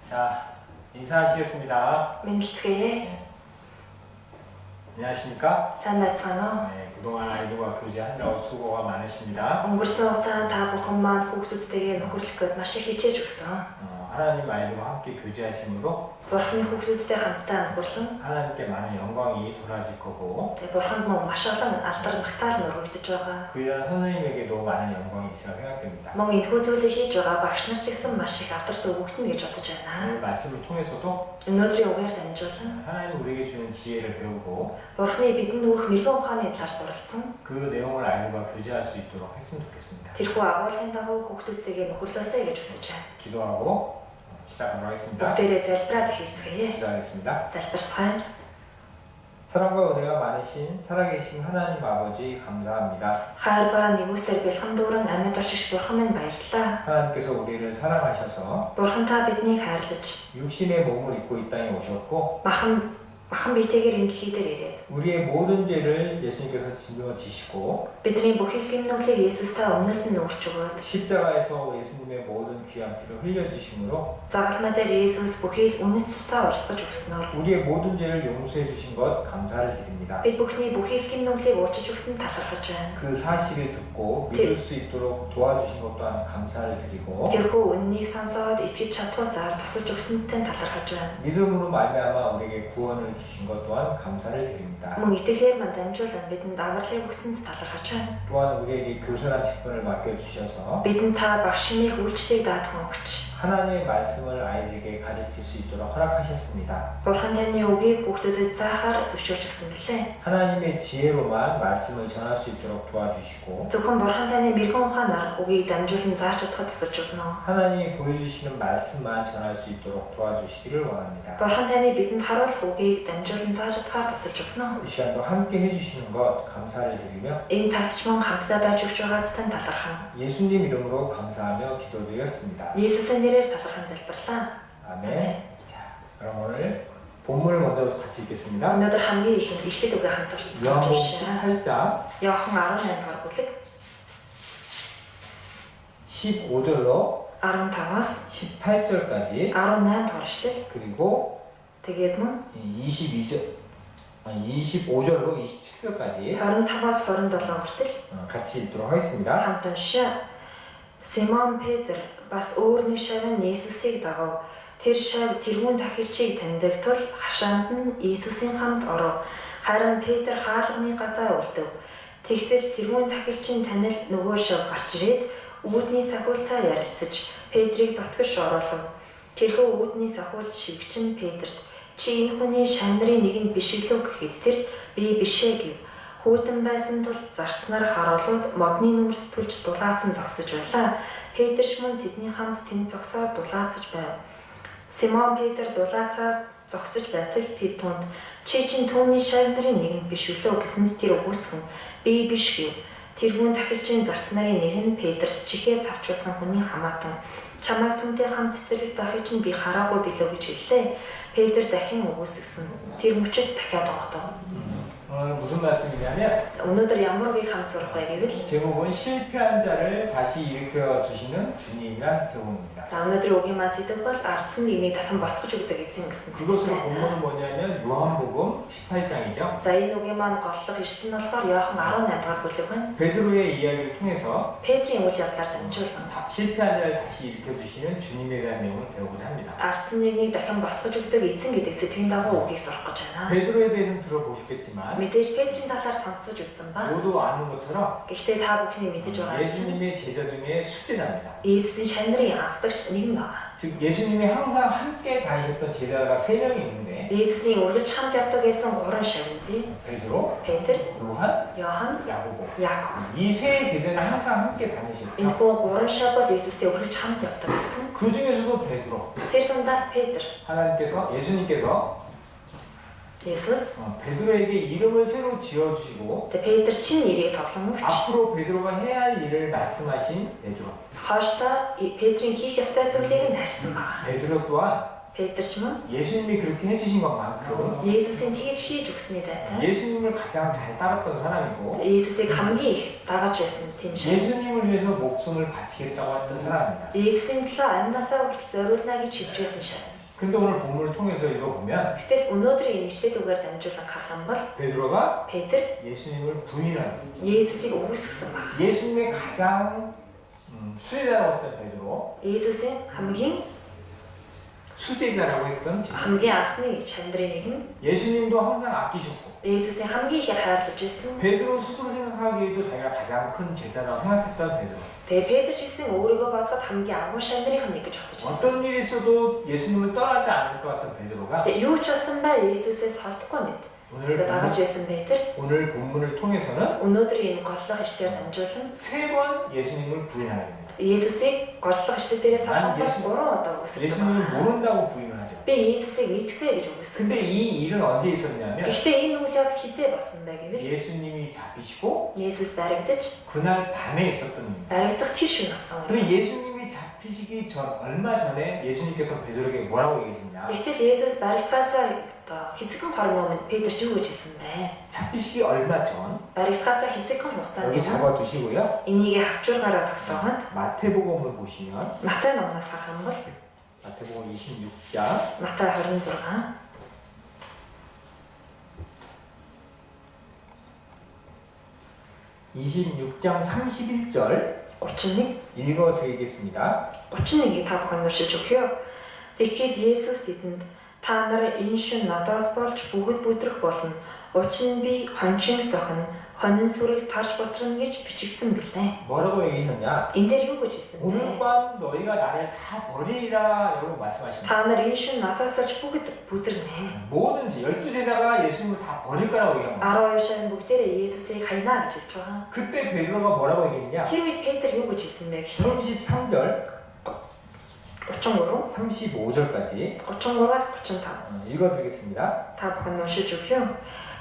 자, 인사하시겠습니다. 민들게 안녕하십니까? 산나차노 네, 그동안 아이들과 교제하느라고 수고가 많으십니다. өнгөрсөн хугацаанд та бүхэн маань хүүхдүүдтэйгээ нөхөрлөх гээд маш их хичээж өгсөн. 하나님 아이들과 함께 교제하심으로 Бурхны хүүхдүүдтэй хамтдаа нөхөрлөн 하나님께 많은 영광이 돌아질 거고 Бурханд мөн маш олон алдар магтаал өргөгдөж байгаа. 그 일한 선생님에게도 많은 영광이 있으라 생각됩니다. Мөн энэхүү зүйлийг хийж байгаа багш нар ч гэсэн маш их алдар сүгөгдөнө гэж бодож байна. 오늘 말씀을 통해서도 Өнөөдрийн үгээр дамжуулан 하나님 우리에게 주는 지혜를 배우고 Бурхны бидэнд өгөх мэрэгэн ухааны талаар суралцсан. 그 내용을 아이들과 교제할 수 있도록 했으면 좋겠습니다. Тэрхүү агуулгын дагуу хүүхдүүдтэйгээ нөхөрлөөсэй гэж хүсэж байна. 기도하고 시작하도록 하겠습니다. Бүгдээрээ залбираад эхэлцгээе. 기도하겠습니다. Залбирцгаая. 사랑과 은혜가 많으신 살아계신 하나님 아버지 감사합니다. Хайр ба нэгүслэр бэлхэн дүүрэн амьд оршигч Бурхан минь баярлалаа. 하나님께서 우리를 사랑하셔서 Бурхан та биднийг хайрлаж 육신의 몸을 입고 이 땅에 오셨고 махан биетэйгээр энэ дэлхий дээр ирээд 우리의 모든 죄를 예수님께서 짊어지시고 бидний бүх их гэмнүглийг Есүс та өмнөөс нь нүүрч өгөөд 십자가에서 예수님의 모든 귀한 피를 흘려주심으로 загалмай дээр Есүс бүхий л үнэт цусаа урсгаж өгснөөр 우리의 모든 죄를 용서해 주신 것 감사를 드립니다. бид бүхний бүхий л гэмнүглийг уучлж өгсөн талархаж байна. 그 사실을 듣고 믿을 수 있도록 도와주신 것 또한 감사를 드리고 Тэрхүү үннийг сонсоод итгэж чадхуй заар тусалж өгсөнтэй талархаж байна. 믿음으로 말미암아 우리에게 구원을 주신 것 또한 감사를 드립니다. Мөн итгэлээр мань дамжуулан бидэнд авралыг өгсөнд талархаж байна. 또한 우리에게 교선한 직분을 맡겨주셔서 Бидэнд та багш шимийн үйлчлэгийг даатхан өгч 하나님의 말씀을 아이들에게 가르칠 수 있도록 허락하셨습니다. Бурхан таны үгийг хүүхдүүдэд заахаар зөвшөөрч өгсөн билээ. 하나님의 지혜로만 말씀을 전할 수 있도록 도와주시고 Зөвхөн Бурхан таны мэрэгэн ухаанаар үгийг дамжуулан зааж чадхад тусалж өгнө. 하나님이 보여주시는 말씀만 전할 수 있도록 도와주시기를 원합니다. Бурхан таны бидэнд харуулах үгийг дамжуулан зааж чадхаар тусалж өгнө. 이 시간도 함께 해주시는 것 감사를 드리며 Энэ цагт ч мөн хамтдаа байж өгч байгаадтай талархна. 예수님 이름으로 감사하며 기도드렸습니다. Есүсийн нэрээр талархан залбирлаа. 아멘. 자, 그럼 오늘 본문을 먼저 같이 읽겠습니다. Өнөөдөр хамгийн ихэнд ишлэл үгээ хамт 요한복음 уншиж байна. 18장 Иохан 18 дугаар бүлэг 15절로 15-аас 18절까지 18 дугаар ишлэл. 그리고 Тэгээд мөн 25절로 27절까지 25-аас 27 хүртэл 같이 읽도록 하겠습니다. хамт уншаа. Симон Петр бас өөр нэг шавь нь Есүсийг дагав. Тэр шавь тэрүүн тахилчийг таньдаг тул хашаанд нь Есүсийн хамт оров. Харин Петр хаалганы гадаа үлдэв. Тэгтэл тэрүүн тахилчин танил нөгөө шавь гарч ирээд үүдний сахиултай ярилцаж Петрийг дотгош оруулав. Тэрхүү үүдний сахиул шивгчин Петрт "Чи энэ хүний шавь нарын нэгэнд биш үлээ" гэхэд тэр "Би бишээ" гэв. Хүйтэн байсан тул зарцнаар харуулууд модны нүрс түлж дулаацсан зогсож байлаа. Петрч мөн тэдний хамт тэнд зогсоод дулаацж байв. Симон Петр дулаацаар зогсож байтал тэд түнд "Чи чинь түүний шавь нарын нэгэнд биш үлээ" гэсэнд тэр үгүйсгэн "Би биш" гэв. Тэрүүн тахилчийн зарц нарын нэх нь Петрт чихээ цавчулсан хүний хамаатан "Чамайг түүнтэй хамт цэцэрлэг байхыг чинь би хараагүй билүү" гэж хэллээ. Петр дахин үгүйсгсэн. Тэр мөчөд дахиад онгодов. 오늘 무슨 말씀이냐면 Өнөөдөр ямар үгийг хамт сурах вэ гэвэл 제목은 실패한 자를 다시 일으켜 주시는 주님이란 제목입니다. за өнөөдрийн үгийн маань сэдв бол алдсан нэгнийг дахин босгож өгдөг эзэн гэсэн 그것으로 зүйл байна. 본문은 뭐냐면 요한복음 18장이죠. За энэ үгийн маань голлох эрсдэл нь болохоор Иохан 18 дугаар бүлэг байна. 베드로의 이야기를 통해서 Петрийн үйл явдлаар дамжуулан 실패한 자를 다시 일으켜 주시는 주님에 대한 내용을 배우고자 합니다. алдсан нэгнийг дахин босгож өгдөг эзэн гэдэг сэдвийн дагуу үгийг сурах гэж байна. 베드로에 대해서는 들어보셨겠지만 Мэдээж Петрийн талаар сонсож үзсэн ба 모두 아는 것처럼 гэхдээ та бүхний мэдэж байгаа нь 예수님의 제자 중에 수제자입니다. Есүсийн шавь нарын анхдагч нэг нь байна. 즉 예수님이 항상 함께 다니셨던 제자가 3명이 있는데 Есүсийн үргэлж хамт явдаг гэсэн 3 шавь нь бий. 베드로, Петр, 요한, Иохан, 야고보. Яаков. 이 세 제자는 항상 함께 다니셨죠. Энэхүү 3 шавь бол Есүсийн үргэлж хамт явдаг гэсэн. 그 중에서도 베드로, Тэр дундаас Петр 예수님께서 Есүс 베드로에게 이름을 새로 지어주시고 Петр шинэ нэрийг тоглон өгч 앞으로 베드로가 해야 할 일을 말씀하신 베드로. хойштоо Петрийн хийх ёстой зүйлийг нь хэлсэн байна. 베드로 또한 Петр ч мөн 예수님이 그렇게 해주신 것만큼 Есүсийн тэгж хийж өгсөний дайтай 예수님을 가장 잘 따랐던 사람이고 Есүсийг хамгийн их дагаж байсан тийм шиг. 예수님을 위해서 목숨을 바치겠다고 했던 사람입니다. Есүсийн төлөө амьнасаа хүртэл зориулна гэж хэлж байсан шиг. 근데 오늘 본문을 통해서 읽어보면 Гэтэл өнөөдрийн ишлэлүүгээр дамжуулан харах юм бол 베드로가 Петр 예수님을 부인하는 거죠. Есүсийг үгүйсгэсэн баг. 예수님의 가장 수제자라고 했던 베드로, Есүсийн хамгийн 수제자라고 했던 제자. хамгийн анхны шамдрын нэг нь 예수님도 항상 아끼셨고 Есүсийн хамгийн ихээр хайрлаж байсан. 베드로 스스로 생각하기에도 자기가 가장 큰 제자라고 생각했던 베드로. Тэгээ Петр шигсэн өөрийгөө бодоход хамгийн агуу шамдрын нэг гэж бодож байсан. 어떤 일이 있어도 예수님을 떠나지 않을 것 같던 베드로가 Тэгээ юу ч болсон бай Есүсээс холдохгүй мэд. 오늘 дагаж байсан Петр 오늘 본문을 통해서는 өнөөдрийн энэ голлох ишлэлээр дамжуулан 3번 예수님을 부인하게 됩니다. Есүсийг голлох ишлэлээрээ 난 сахах 예수- 3 удаа үгүйсгэдэг. 예수님을 모른다고 부인을 하죠. Би Есүсийг мэдхгүй гэж үгүйсгэв. 근데 이 일은 언제 있었냐면 Гэхдээ энэ үйл явдал хизээ болсон бай гэвэл 예수님이 잡히시고 Есүс баригдаж 그날 밤에 있었던 일입니다. баригдах тэр шөнө болсон. 그 예수님이 잡히시기 전 얼마 전에 예수님께서 베드로에게 뭐라고 얘기하셨냐? Тэгтэл Есүс баригдахаасаа хэсэгэн хором өмнө Петрт юу гэж хэлсэн бэ? 잡히시기 얼마 전 Баригдахаасаа хэсэгэн хугацаанд 여기 잡아두시고요. энийг хавчургаараа тогтооход 마태복음을 보시면 Матай номноос харах юм бол 마태복음 26장 Матай 26 26장 31절 31 읽어드리겠습니다. 31-ийг та бүхэн уншиж өгье. Тэгэхэд Есүс тэдэнд та нар энэ шөнө надаас болж бүгд бүдрэх болно. Учир нь би хоншинг зохино, хонин сүрийг тарж бутрана гэж бичигдсэн билээ. 뭐라고 얘기했냐? Энэ дээр юу гэж хэлсэн 오늘 бэ? 밤 너희가 나를 다 버리리라 라고 말씀하십니다. Та нар энэ шөнө надаас болж бүгд бүдэрнэ. 뭐든지 12제자가 예수님을 다 버릴 거라고 얘기합니다. 12 шавь бүгдээрээ Есүсийг хаянаа гэж хэлж байгаа. 그때 베드로가 뭐라고 얘기했냐? Тэр үед Петр юу гэж хэлсэн бэ гэхээр 33, 33, 35절까지 33-аас 35 읽어드리겠습니다. та бүхэн уншиж өгье.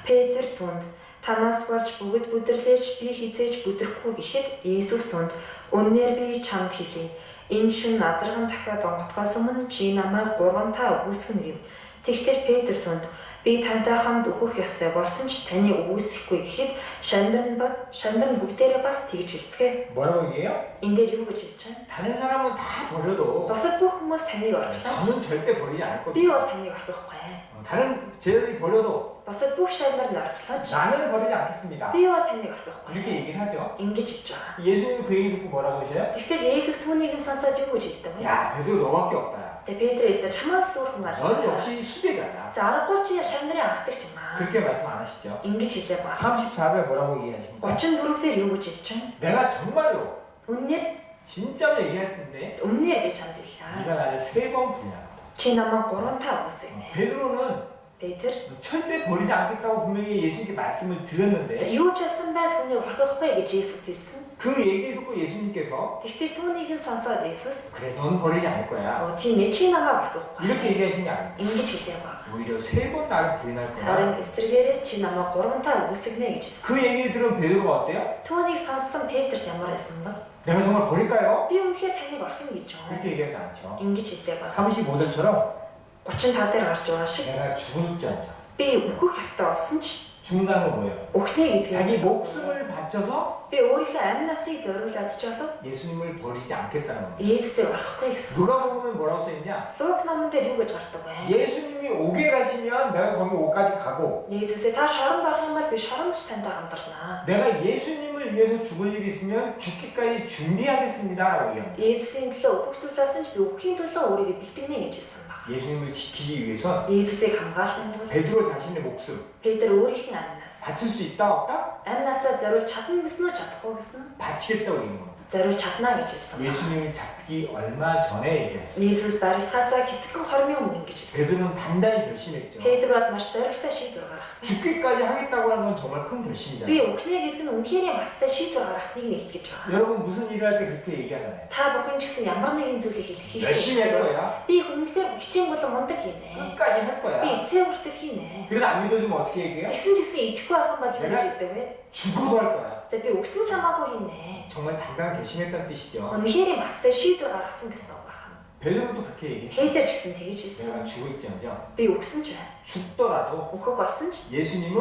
Петр түнд танаас болж бүгд бүдэрлэж би хизээж бүдрэхгүй гэхэд Есүс түнд үнээр би чамд хэлье. Энэ шөнө надарган дахиад онготхоос өмнө чи намайг 3 та үгүйсгэнэ гэв. Тэгтэл Петр түнд би тантай хамт өөхөх ёстой болсон ч таны үгүйсэхгүй гэхэд шамдар нь бүгдээрээ бас тэгж хэлцгээ. 뭐라고 얘기해요? Энэ дээр юу гэж хэлж байна? 다른 사람은 다 버려도 Бусад бүх хүмүүс таныг орхилооч. 저는 절대 버리지 않을 Би 겁니다. бол таныг орхихгүй. 다른 제자들이 버려도 Бусад бүх шамдар нь орхилооч. 나는 버리지 않겠습니다. Би бол таныг орхихгүй. 이렇게 얘기를 하죠. Ингэж хэлж байгаа. 예수님이 그 얘기 듣고 뭐라고 하셔요? Тэгэхээр Есүс түүнийг сонсоод юу гэж хэлдэг вэ? 야, 베드로 너밖에 없다. Тэгээ Петр ястаа чамаас өөр хүн 넌 аль. 역시 수제자야. За аргагүй чи шамдрын анхдаг ч юм аа. 그렇게 말씀 안 하시죠? Ингэж хэлээ ба. 34절 뭐라고 얘기하십니까? 34-дээр юу гэж хэлж байна? 내가 정말로 Үнээр 진짜로 얘기했는데 үнээр би чамд хэллаа. 네가 나를 3번 부인한다. Чи намайг 3 та уусгэнэ. 베드로는 Петр 절대 버리지 않겠다고 분명히 예수님께 말씀을 드렸는데 юу ч болсон бай түүнийг орхихгүй гэж Есүс хэлсэн. 그 얘기를 듣고 예수님께서 Тэгтэл түүнийг нь сонсоод Есүс 그래 넌 버리지 않을 거야 тийм ээ чи намайг орхихгүй. 이렇게 얘기하신 게 아닙니다. Ингэж хэлээ ба. 오히려 3번 나를 부인할 거야. Харин эсрэгээрээ чи намайг 3 та үгүйсгэнэ гэж хэлсэн. 그 얘기를 들은 베드로가 어때요? Түүнийг сонссон Петр ямар байсан бол 내가 정말 버릴까요? би үнэхээр таныг орхино гэж байна. 그렇게 얘기하지 않죠. Ингэж хэлээ ба. 35절처럼 35 дээр гарч байгаа шиг 내가 죽을지 않죠. би өөхөх ёстой болсон ч 죽는다는 건 뭐예요? өөхнэ 자기 гэдгийг 목숨을 바쳐서 би өөрийнхөө амь насыг зориулаад ч болов 예수님을 버리지 않겠다는 겁니다. Есүсийг орхихгүй гэсэн. 누가 보면 뭐라고 써있냐? Лук номон дээр юу гэж гардаг вэ? 예수님이 오게 가시면 내가 거기 오까지 가고 Есүсээ та шоронд орох юм бол би шоронд ч тантай хамтарна. 내가 예수님을 위해서 죽을 일이 있으면 죽기까지 준비하겠습니다 라고 얘기합니다. Есүсийн төлөө өөхөх зүйлсэн ч би өөххийн төлөө өөрийгөө бэлтгэнэ гэж хэлсэн баг. 예수님을 지키기 위해선 Есүсийг хамгаалахын тулд 베드로 자신의 목숨 Петр өөрийнх нь амь нас 바칠 수 있다 없다? амь насаа зориулж чадна гэсэн үү чадахгүй гэсэн нь 바치겠다고 얘기한 겁니다. зориулж чадна гэж хэлсэн. 예수님이 잡기 얼마 전에 얘기했어요. Есүс баригдахаасаа хэсэгэн хормын өмнө ингэж хэлсэн. 베드로는 단단히 결심했죠. Петр бол маш зоригтой шийдвэр гаргасан. 죽기까지 하겠다고 하는 건 정말 큰 Би 결심이잖아요. өөхнээ гэдэг нь үнэхээр баттай шийдвэр гаргасныг нь илтгэж байгаа. 여러분 무슨 일을 할 때 그렇게 얘기하잖아요. Та бүхэн ч гэсэн ямар нэгэн зүйлийг хийх 열심히 할 거야. Би үнэхээр хичээн болон мундаг хийнэ. 끝까지 할 Би 거야. эцээ хүртэл хийнэ. 그래도 안 믿어주면 어떻게 얘기해요? Тэгсэн ч гэсэн итгэхгүй байх юм бол юу гэж хэлдэг вэ? 죽어도 할 거야. За би өгсөн ч хамаагүй хийнэ. 정말 단단한 결심했다는 뜻이죠. Үнэхээр баттай шийдвэр гаргасан гэсэн үг байна. 베드로도 그렇게 얘기했어요. Петр ч гэсэн тэгэж хэлсэн. 내가 죽을지언정 Би өгсөн ч бай. 죽더라도 Өгөх болсон ч 예수님은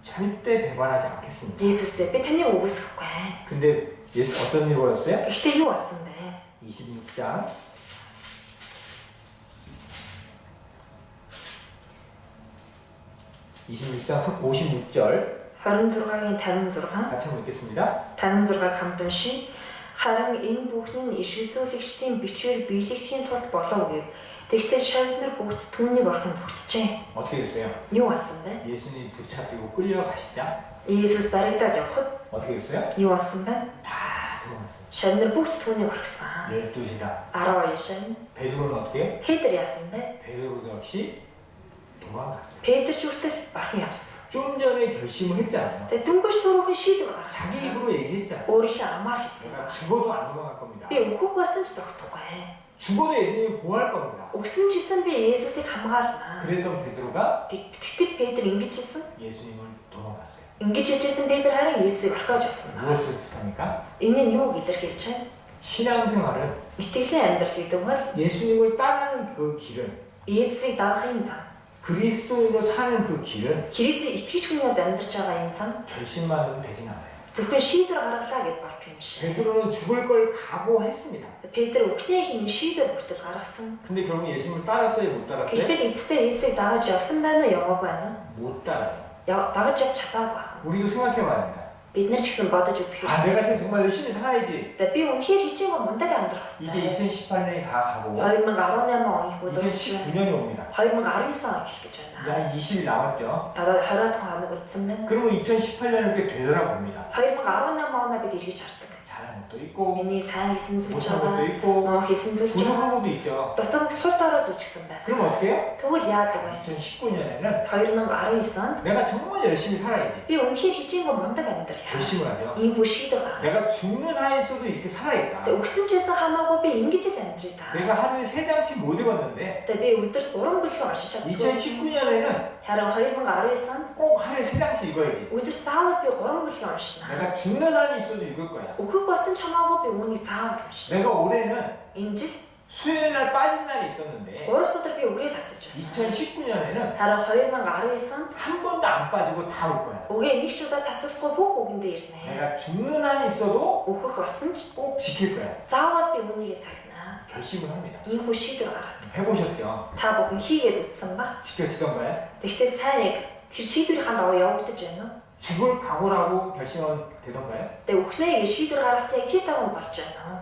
절대 배반하지 않겠습니다. Есүсээ би таныг үгүйсэхгүй. 근데 예수 어떤 일이 벌었어요? Гэхдээ юу болсон бэ? 26장 26장 56절 26-гийн 56 같이 한번 읽겠습니다. 56-ыг хамт уншия. Харин энэ бүхэн нь иш үзүүлэгчдийн бичвэр биелэгдэхийн тулд болов гэв. Тэгтэл шавнар бүгд түүнийг орхон зүгтжээ. 어떻게 됐어요? Юу болсон бэ? 예수님이 붙잡히고 끌려가시자 Иесус баригдаад явхад 어떻게 됐어요? юу болсон бэ? 다 도망갔어요. Шавнар бүгд түүнийг орхисон. 12시다. 12 шавн. 베드로는 어떻게 해요? Петр яасан бэ? 베드로도 역시 도망갔어요. Петр шүртэл орхон явсан. 좀 전에 결심을 했잖아요. Тэгээ дөнгөж түрүүхэн шийдвэр 자기 гаргасан. 입으로 얘기했잖아요. Өөрийнхөө амаар хэлсэн 내가 ба. 죽어도 안 도망갈 겁니다. Би өөхөг болсон ч зогтохгүй. 죽어도 예수님을 보호할 겁니다. Өгсөн ч гэсэн би Есүсийг хамгаална. 그랬던 베드로가 Тэгтэл Петр ингэж хэлсэн. 예수님을 도망갔어요. Ингэж хэлжсэн Петр харин Есүсийг орхиож явсан ба. 무엇을 뜻합니까? Энэ нь юуг илэрхийлж байна? 신앙생활은 Итгэлийн амьдрал гэдэг бол 예수님을 따르는 그 길은 Есүсийг дагахын зам. 그리스도인으로 사는 그 길은 Христийг итгэж хүнийд амьдарч байгаа энэ зам 결심만으로 되진 않아요. зөвхөн шийдвэр гаргалаа гэд болт юм шиг. 베드로는 죽을 걸 각오했습니다. Петр өхний хин шийдвэр бүртэл гаргасан. 근데 결국 예수님을 따랐어요, 못 따랐어요? Гэтэл эцэстээ Есүсийг дагаж явсан байна уу, яваагүй байна уу? 못 따라요. Дагаж явж чадаагүй байна. 우리도 생각해봐야 합니다. Бид нар ч гэсэн бодож үзэх 아, хэрэгтэй. 내가 진짜 정말 열심히 살아야지. Би үнэхээр хичээнгүй мундаг амьдрах 이제 хэрэгтэй. 2018년이 다 가고 2018 он их удахгүй. 2019년이 옵니다. 2019 он эхлэх гэж 이제 байна. 한 20일 남았죠. Одоо 20 хоног үлдсэн байна. 그러면 2018년 이렇게 되돌아봅니다. 2018 оноо бид эргэж хардаг. 잘한 것도 있고 Миний сайн хийсэн зүйл 못한 것도 байгаа. 있고 Хийсэн зүйл байгаа. 부족한 것도 있죠. Дотор сул дорой зүгчсэн байсан. 그럼 어떻게 해요? Тэгвэл яадаг вэ? 2019년에는 2019 онд 내가 정말 열심히 살아야지. би үнэхээр хичээнгүй мундаг амьдрах. 결심을 하죠. Ийм бүр шийдвэр гаргав. 내가 죽는 한에서도 이렇게 살아야겠다. Тэгээ өгсөн ч гэсэн хамаагүй би ингэж л амьдрий та. 내가 하루에 3장씩 못 읽었는데 Тэгээ би өдөрт 3 бүлэг уншиж чаддаг. 2019년에는 Харин 2019 онд 꼭 하루에 3장씩 읽어야지. өдөрт заавал би 3 бүлэг уншина. 내가 죽는 한이 있어도 읽을 거야. Өөхөг болсон ч хамаагүй би үүнийг заавал уншина. 내가 올해는 Энэ жил 수요일 날 빠진 날이 있었는데 3 өдөр би үгээ тасалж байсан. 2019년에는 Харин 2019 онд 한 번도 안 빠지고 다 올 거야. үгээ нэг ч удаа тасалдахгүй бүх үгэндээ ирнэ. 내가 죽는 한이 있어도 Өөхөг болсон ч 꼭 지킬 거야. заавал би үүнийг сахина. 결심을 합니다. Ийм бүр шийдвэр гаргав. 해보셨죠? Та бүхэн хийгээд үтсэн ба. 지켜지던가요? Тэгвэл сайн яг тэр шийдвэрийн дагуу явагдаж байна уу? 죽을 각오라고 결심하면 되던가요? Тэгээ өхнөөг шийдвэр гаргасан яг тэр дагуу болж байна уу?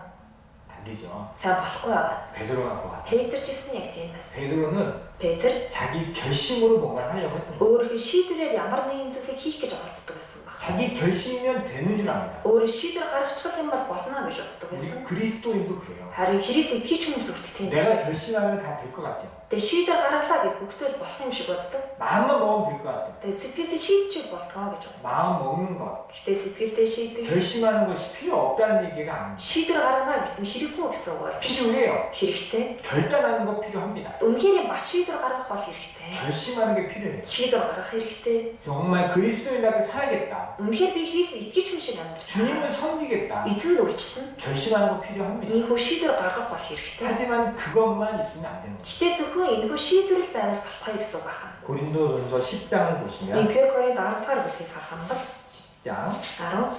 안 되죠. сайн болохгүй байгаа. 베드로 갖고 같아. Петр ч гэсэн яг тийм байсан. 베드로는 Петр 자기 결심으로 뭔가를 하려고 했던 거예요. өөрийнхөө шийдвэрээр ямар нэгэн зүйлийг хийх гэж оролддог байсан баг. 자기 결심이면 되는 줄 압니다. Өөрөө шийдвэр гаргачих юм бол болно гэж боддог 우리 байсан. 그리스도인도 그래요. Харин Христ итгэж хүмүүс хүртэл тийм. 내가 결심하면 다 될 것 같죠. Тэгээ шийдвэр гаргалаа гэж бүх зүйл болох юм шиг боддог. 마음만 먹으면 될 것 같죠. Тэгээ сэтгэлдээ шийдчих болтгоо гэж боддог. 마음 먹는 것, Гэхдээ сэтгэлдээ шийдэг. 결심하는 것이 필요 없다는 얘기가 아닙니다. шийдвэр гаргана гэдэг нь хэрэггүй гэсэн үг бол биш. 필요해요. Хэрэгтэй. 결단하는 거 필요합니다. Үнэхээр бат шийдвэр гаргах бол хэрэгтэй. 결심하는 게 필요해요. шийдвэр гаргах хэрэгтэй. 정말 그리스도인답게 살겠다. Үнэхээр би Христ итгэж хүн шиг амьдрах. 주님을 섬기겠다. эзэнд үйлчлэн 결심하는 거 필요합니다. ийхүү шийдвэр гаргах бол хэрэгтэй. 하지만 그것만 있으면 안 되는 거예요. Гэтэ зөвхөн энэхүү шийдвэрэл байвал болохгүй гэсэн үг байна. 고린도전서 10장을 보시면 Нэгдүгээр Коринт 10 дахь бүлгийг харах юм бол 10장 10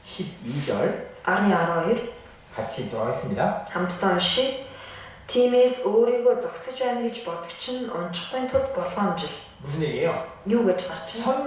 12절 12 같이 읽도록 하겠습니다. хамтдаа уншия. Тиймээс өөрийгөө зогсож байна гэж бодогч нь унчихын тулд боломжил. 무슨 얘기예요? Юу гэж гарч байна?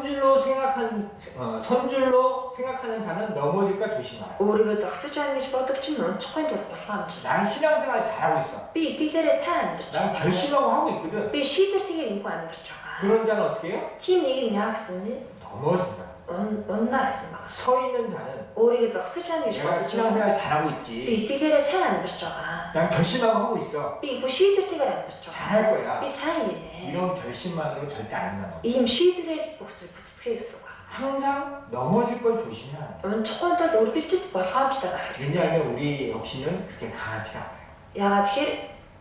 선줄로 생각하는 자는 넘어질까 조심하라. өөрийгөө зогсож байна гэж бодогч нь унчихын тулд боломжил. 난 신앙생활 잘하고 있어. Би итгэлээрээ сайн амьдарч 난 байна. 결심하고 하고 있거든. Би шийдвэртэйгээр энэхүү амьдарч байгаа. 그런 자는 어떻게 해요? Тийм нэг нь яа гэсэн бэ? 넘어진다. Уннаа гэсэн байна. 서 있는 자는 өөрийгөө зогсож байна гэж 내가 бодож байна. 신앙생활 잘하고 Би 있지. итгэлээрээ сайн амьдарч байгаа. 난 결심하고 하고 있어. Би 이거 шийдвэртэйгээр амьдарч 잘할 байгаа. 거야. Би сайнийнэ. 이런 결심만으로 절대 안 된다는 거야. Ийм шийдвэрээр бүх зүйл бүтдэхээ гэсэн үг байна. 항상 넘어질 걸 조심해야 돼. Унчихын тулд үргэлжид болгоомжтой байх хэрэгтэй. 왜냐하면 우리 육신은 그렇게 강하지가 않아요. Яагаад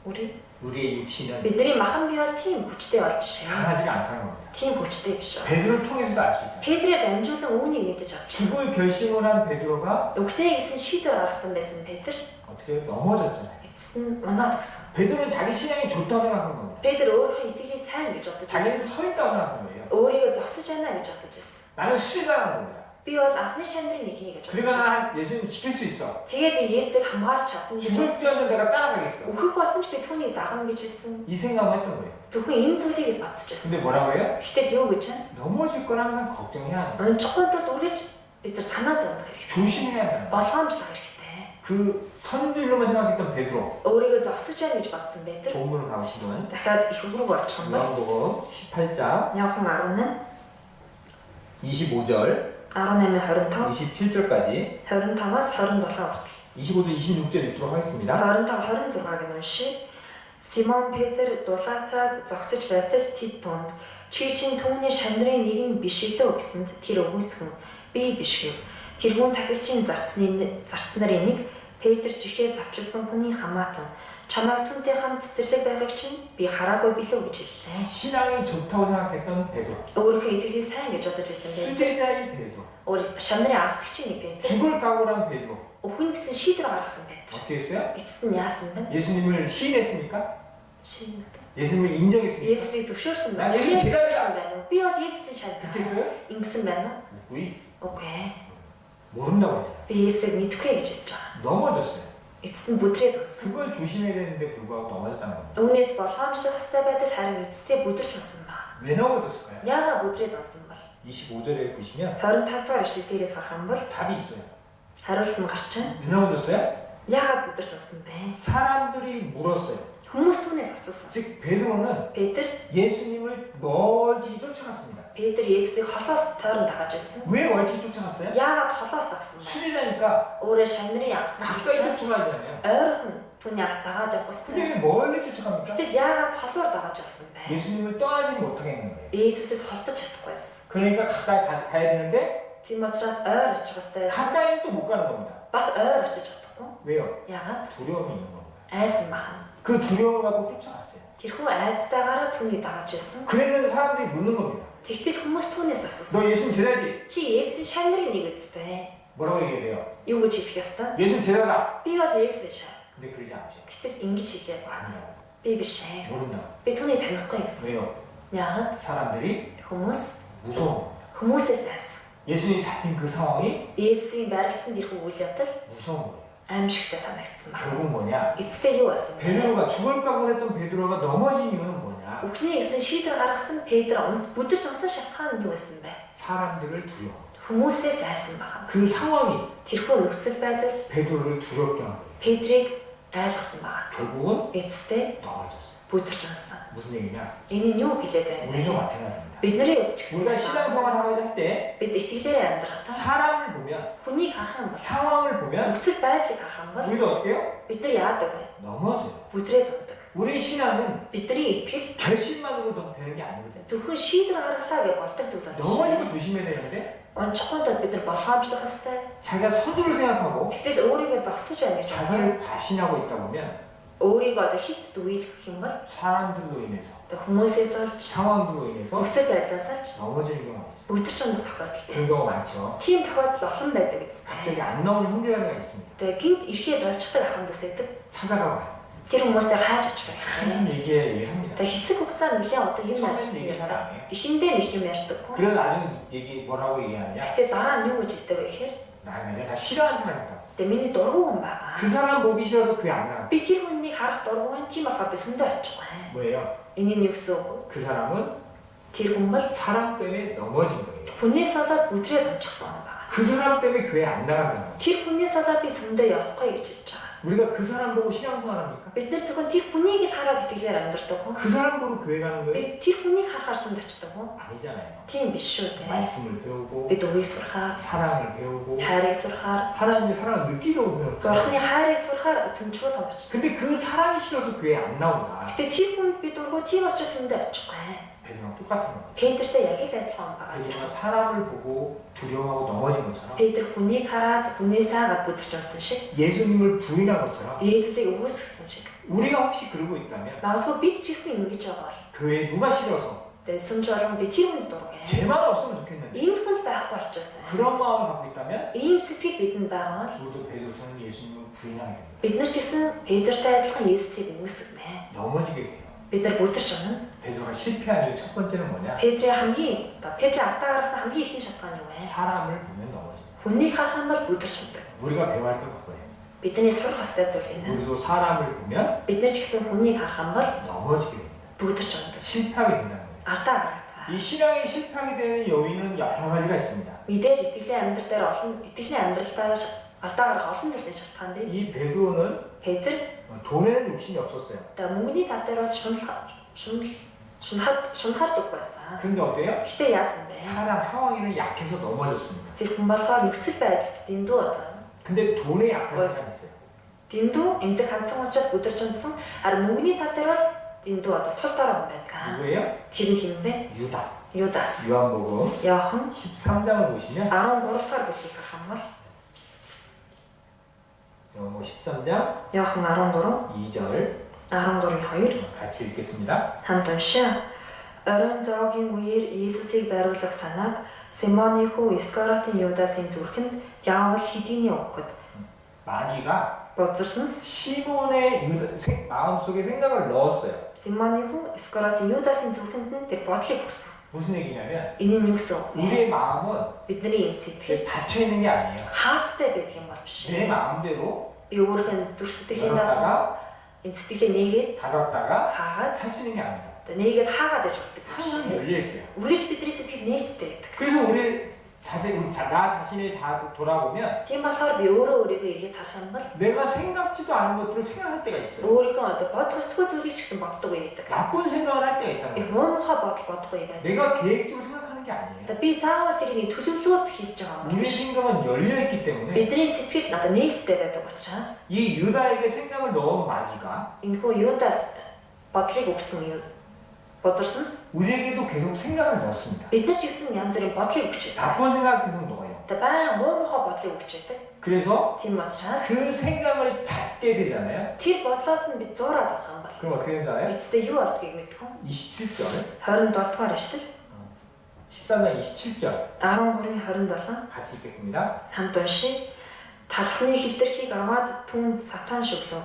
тэгэхээр 우리의 육신은 бидний махан бие бол тийм хүчтэй бол биш. 강하지가 않다는 겁니다. Тийм хүчтэй биш. 베드로를 통해서도 알 수 있어요. Петрээр дамжуулан үүнийг мэдэж авч. 죽을 결심을 한 베드로가 Өгнэй гэсэн шийдвэр гаргасан байсан Петр 어떻게 넘어졌잖아요. эцэст нь унаад өгсөн. 베드로는 자기 신앙이 좋다고 생각한 겁니다. Петр өөрөө итгэлийн сайн гэж бодож байсан. 자기는 서 있다고 생각한 거예요. өөрийгөө зогсож байна гэж бодож байсан. 나는 수리당한 겁니다. Би бол анхны шамдрын нэг хий гэж 그러니까 난 예수님 지킬 수 있어. Тэгээ би Есүсийг хамгаалж чадна. 죽을 뛰어는 내가 따라가겠어. Өөхөх болсон ч би түүнийг дагна гэж хэлсэн. 이 생각만 했던 거예요. Зөвхөн энэ зүйлийг л бодчихсон. 근데 뭐라고 해요? Гэтэл юу гэж вэ? 넘어질 거라 항상 걱정해야 돼. Онцгойд бол үргэлж бид нар санаа зовох хэрэгтэй. 조심해야 돼. Болгоомжлох хэрэгтэй. 그 선줄로만 생각했던 베드로. Өөрийгөө зогсож байна гэж бодсон Петр. 본문을 가보시면 Дахиад их рүү орчих юм бол 요한복음 18장 Явхан 10-ын 25절 18-25, 27절까지 25-аас 27 хүртэл. 25절 26절 읽도록 하겠습니다. 25-26-ыг уншия. Симон Петр дулаацаад зогсож байтал тэд тунд чи чинь түүний шандрын нэг нь биш үлээ гэсэнд тэр өгөөсгөн би биш гэв. Тэрүүн тахилчийн зарцнарын нэг Петр жихээ завчилсан хүний хамаатан чамайг түүнтэй хамт цэцэрлэг байгааг чинь би хараагүй билүү гэж хэллээ. 신앙이 좋다고 생각했던 베드로. Өөрийнхөө итгэлийн сайн гэж бодож байсан бэ. 수제자인 베드로. Өөр шандрын аврагчийн Петр. 죽을 각오란 베드로. Өхөн гэсэн шийдвэр гаргасан Петр. 어떻게 했어요? Эцэст нь яасан бэ? 예수님을 시인했습니까? Шийдвэр. 예수님을 인정했습니까? Есүсийг зөвшөөрсөн 난 байна. 예수 제자야. байна уу? Би бол Есүсийн шандрын. 그렇게 했어요? Ингэсэн байна уу? 우리 Үгүй ээ. 모른다고 하잖아요. Би Есүсийг мэдгүй гэж хэлж байгаа. 넘어졌어요. Эцэст нь бүдрээд унсан. 그걸 조심해야 되는데 불구하고 넘어졌다는 겁니다. Үүнээс болгоомжлох хэвээр байдал харин эцэстээ бүдэрч унсан ба. 왜 넘어졌을까요? Яагаад бүдрээд унсан бол? 25절에 보시면 25 дугаар ишлэлээс харах юм бол 답이 있어요. хариулт нь гарч байна. 왜 넘어졌어요? Яагаад бүдэрч унсан бэ? 사람들이 물었어요. Хүмүүс түүнээс асуусан. 즉 베드로는 Петр 예수님을 멀찍이 쫓아갔습니다. Петр Есүсийг холоос тойрон дагаж байсан. 왜 멀찍이 쫓아갔어요? Яагаад холоос дагсан бэ? 수제자니까 Өөрөө шандрын аврагч 가까이 쫓아가잖아요. ойрхон түүний араас дагаад явах 근데 хэрэгтэй. 왜 멀리 쫓아갑니까? Гэтэл яагаад холоор дагаж явсан бэ? 예수님을 떠나지 못하게 했는 거예요. Есүсээс холдож чадахгүй байсан. 그러니까 가까이 가야 되는데 Тийм учраас ойр очих хэрэгтэй. 가까이는 또 못 가는 겁니다. Бас ойр очиж чадахгүй. 왜요? Яагаад? 두려움이 있는 겁니다. Айсан бахна. 그 두려움을 갖고 쫓아갔어요. Тэрхүү айцтайгаараа түүнийг дагаж байсан. 그랬는데 사람들이 묻는 겁니다. Тэгтэл хүмүүс түүнээс асуусан. 너 예수님 제자지? Чи Есүсийн шандрын нэг үстэй. 뭐라고 얘기해야 돼요? Юу гэж хэлэх ёстой? 예수님 제자다. Би бол Есүс шаа. 근데 그러지 않죠. Гэтэл ингэж хэлээ ба. 아니요. Би биш ээ. 모른다. Би түүнийг танихгүй гэсэн. 왜요? Яагаад? 사람들이 Хүмүүс 무서워. хүмүүсээс айсан. 예수님이 잡힌 그 상황이 Есүсийн баригдсан тэрхүү үйл явдал 무서운 거예요. аимшигтай санагдсан байна. 결국 뭐냐? Эцэстээ юу болсон бэ? 베드로가 죽을 각오를 했던 베드로가 넘어진 이유는 뭐냐? Өхний гэсэн шийдвэр гаргасан Петр бүдэрч унсан шалтгаан нь юу байсан бэ? 사람들을 두려워. Хүмүүсээс айсан байна. 그 상황이 Тэрхүү нөхцөл байдал 베드로를 두렵게 한 거예요. Петрийг айлгсан байна. 결국은 Эцэстээ 넘어졌어요. бүдэрч унсан. 무슨 얘기냐? Энэ нь юу хэлээд байна 우리도 вэ? 마찬가지입니다. Бидний хувьд ч гэсэн 우리가 신앙생활 하려 할 때 бид итгэлээрээ амьдрахдаа 사람을 보면 хүнийг харах юм бол 상황을 보면 нөхцөл байдлыг харах юм бол 우리도 어떻게 해요? бид нар яадаг вэ? 넘어져요. Бүдрээд ундаг. 우리 신앙은 Бидний итгэл 결심만으로도 되는 게 아니거든요. зөвхөн шийдвэр гаргалаа гэж болдог зүйл бол 넘어지고 조심해야 되는데 онцгойд бид нар болгоомжлох ёстой. 자기가 서두를 생각하고 Гэтэл өөрийгөө зогсож байна гэж бодоход 자기를 과신하고 있다 보면 өөрийгөө одоо хит дүүйлгэх юм бол 사람들로 인해서 одоо хүмүүсээс олж 상황들로 인해서 нөхцөл байдлаас олж 넘어지는 경우가 있어요. бүдэрч унах тохиолдол. 그런 경우가 많죠. Тийм тохиолдол олон байдаг эцэст. 갑자기 안 나오는 형제자매가 있습니다. Тэгээ гинт ирэхээ болцдог ахандас байдаг. 찾아가 봐요. Тэр хүмүүстэй хайж очих байх. 한참 얘기합니다. Тэгээ хэсэг хугацаанд нэлээд одоо юм 처음에는 얘기 잘 ярьдаг. 안 해요. Эхэндээ нэг юм ярьдаггүй. 그래서 나중에 뭐라고 얘기하느냐? Гэтэ дараа нь юу гэж хэлдэг вэ гэхээр 내가 싫어하는 사람이다. тэгээ миний дургу хүн байгаа. 그 사람 보기 싫어서 교회 안 나가. Би тэр хүнийг харах дургу хүн тийм болохоор би сүндөө очихгүй. 뭐예요? Энэ нь юу гэсэн үг вэ? 그 사람은 Тэр хүн бол 사람 때문에 넘어진 거예요. хүнээс болоод бүдрээд унчихсан хүн байгаа. 그 사람 때문에 교회 안 나간다는 거예요. Тэр хүнээс болоод би сүндөө явахгүй гэж хэлж байгаа. 우리가 그 사람 보고 신앙생활 합니까? Бид нар зөвхөн тэр хүнийг л хараад итгэлээр амьдрдаг уу? 그 사람 보고 교회 가는 거예요? Би тэр хүнийг харахаар сүнд очдог уу? 아니잖아요. Тийм биш шүү дээ. 말씀을 배우고 Бид үгийг сурахаар, 사랑을 배우고 хайрыг сурахаар, 하나님의 사랑을 느끼려고 배웠잖아요. Бурхны хайрыг сурахаар сүнчгүй томчдог. 근데 그 사랑이 싫어서 교회 안 나온다. Гэтэ тэр хүнд би дургу тийм учраас сүндөө очихгүй. 베드로랑 똑같은 거예요. Петртэй яг л адилхан байгаа 베드로가 тэр. 사람을 보고 두려워하고 넘어진 것처럼 Петр хүнийг хараад хүнээс айгаад бүдэрч унсан шиг, 예수님을 부인한 것처럼 Есүсийг өгөөсгсөн шиг. 우리가 혹시 그러고 있다면 Магадгүй бид ч гэсэн ингэж байгаа бол. 교회에 누가 싫어서 Тэгээ сүнж болгон би тэр хүнд дургу. 쟤만 없으면 좋겠는데 Ийм хүн байхгүй болчихсон. 그런 마음을 갖고 있다면 Ийм сэтгэл бидэнд байгаа бол 우리도 베드로처럼 예수님을 부인하게 됩니다. бид нар ч гэсэн Петртэй адилхан Есүсийг өгөөсгөнэ. 넘어지게 돼요. бид нар бүдэрч унана. 베드로가 실패한 이유 첫 번째는 뭐냐? Петрийн алдаа гаргасан хамгийн ихний шалтгаан юу вэ? 사람을 보면 넘어집니다. Хүнийг харах юм бол бүдэрч ундаг. 우리가 배워야 할 건 그거예요. Бидний сурах ёстой зүйл энэ. 우리도 사람을 보면 Бид нар ч гэсэн хүнийг харах юм бол 넘어지게 됩니다. бүдэрч ундаг. 실패하게 된다는 거예요. Алдаа гаргадаг. 이 신앙이 실패하게 되는 요인은 여러 가지가 있습니다. Мэдээж итгэлийн амьдралдаа алдаа гарах олон төрлийн шалтгаан бий. 이 베드로는 Петр 돈에는 욕심이 없었어요. мөнгөний тал дээр бол шунахардаг байсан. 근데 어때요? Гэхдээ яасан бэ? 상황에는 약해서 넘어졌습니다. Тэр хүн болохоор нөхцөл байдалд дэндүү одоо. 근데 돈에 약한 사람이 있어요. Дэндүү эмзэг хандсан учраас бүдэрч унтсан. Харин мөнгөний тал дээр бол дэндүү одоо сул дорой юм байна. 누구예요? Тэр нь хин бэ? 유다. Юдас. 요한복음 Яохан 13장을 보시면 13 дугаар бүлгийг харах юм бол 요한복음 13장 Яохан 13 2절 13-2 같이 읽겠습니다. хамт уншаа. Оройн зоогийн үеэр Иесусыг байруулах санааг Симоны хүү Искариотын Юдасын зүрхэнд яавал хэдийний өгөхөд 마귀가 бодсорсонс 시몬의 마음속에 생각을 넣었어요. Симоны хүү Искариотын Юдасын зүрхэнд нь тэр бодлыг өгсөн. 무슨 얘기냐면 Энэ нь юу гэсэн үг вэ? 우리의 마음은 Бидний энэ сэтгэл 닫혀 있는 게 아니에요. хаалттай байдаг юм бол биш. 내 마음대로 Би өөрийнхөө зүрх сэтгэлийн дагуу 열었다가 энэ сэтгэлээ нээгээд 닫았다가 хаагаад 할 수 있는 게 아니다. нээгээд хаагаад иж өгдөг. 항상 열려 있어요. Үргэлж бидний сэтгэл нээлттэй байдаг. 그래서 나 자신을 돌아보면 Тийм болохоор би өөрийгөө эргээд харах юм бол 내가 생각지도 않은 것들을 생각할 때가 있어요. өөрийнхөө одоо бодох ёсгүй зүйлийг ч гэсэн боддог үе байдаг. 나쁜 생각을 할 때가 있다는 Их 거예요. муухай бодол бодох үе байдаг. 내가 계획적으로 생각하는 게 아니에요. Одоо би заавал тэрийг төлөвлөөд хийсэж байгаа юм 우리의 биш. 생각은 열려 있기 때문에 Бидний сэтгэл одоо нээлттэй байдаг учраас 이 유다에게 생각을 넣은 마귀가 энэхүү Юдас бодлыг өгсөн юм. Бодорсонс 우리에게도 계속 생각을 넣습니다. бид нар ч гэсэн янз бүрийн бодлыг өгч байдаг. 나쁜 생각을 계속 넣어요. Одоо баян муухай бодлыг өгч байдаг. 그래서 Тийм учраас 그 생각을 잡게 되잖아요. тэр бодлоос нь бид зуураад авах юм бол 그럼 어떻게 되잖아요? эцэстээ юу болдгийг мэдэх үү? 27절 27 дугаар эшлэл 13장 27절 13-ийн 27 같이 읽겠습니다. хамт уншия. Талхны хилдэрхийг аваад түнд сатан шүглөө.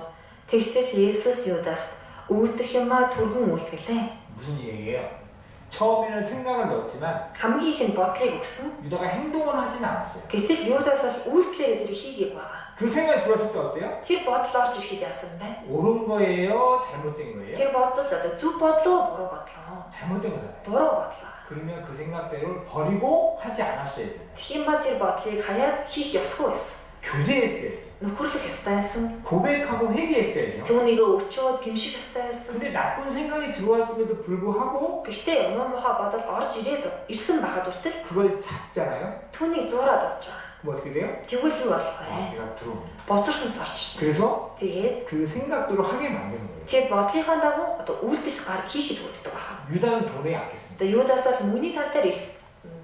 Тэгтэл Есүс Юдаст үйлдэх юмаа түргэн үйлдгэлээ. 무슨 얘기예요? 처음에는 생각을 넣었지만 Хамгийн их нь бодлыг өгсөн. 유다가 행동을 하지는 않았어요. Гэтэл Юдас бол үйлдэлээр тэр хийгийг байгаа. 그 생각이 들었을 때 어때요? Тэр бодол орж ирэхэд яасан бэ? 옳은 거예요? 잘못된 거예요? Тэр бодол одоо зөв бодлоо, буруу бодлоо? 잘못된 거잖아요. Буруу бодлоо. 그러면 그 생각대로 버리고 하지 않았어야 돼요. Тэгхийн бол тэр бодлыг хаяад хийх ёсгүй байсан. 교제했어야죠. Нөхөрлөх ёстой байсан. 고백하고 회개했어야죠. Түүнийг өчөөд гимших ёстой байсан. 근데 나쁜 생각이 들어왔음에도 불구하고 Гэхдээ муухай бодол орж ирсэн байхад хүртэл 그걸 잡잖아요. түүнийг зуураад авч байгаа. 그럼 어떻게 돼요? Тэгвэл юу болох вэ? 내가 들어옵니다. Бодсорсоос орж ирсэн. 그래서 Тэгээд 그 생각대로 하게 만드는 거예요. тэр бодлынхаа дагуу одоо үйлдэл гараг хийхэд хүрдэг байна. 유다는 돈에 약했습니다. Одоо Юдас бол мөнгөний тал дээр их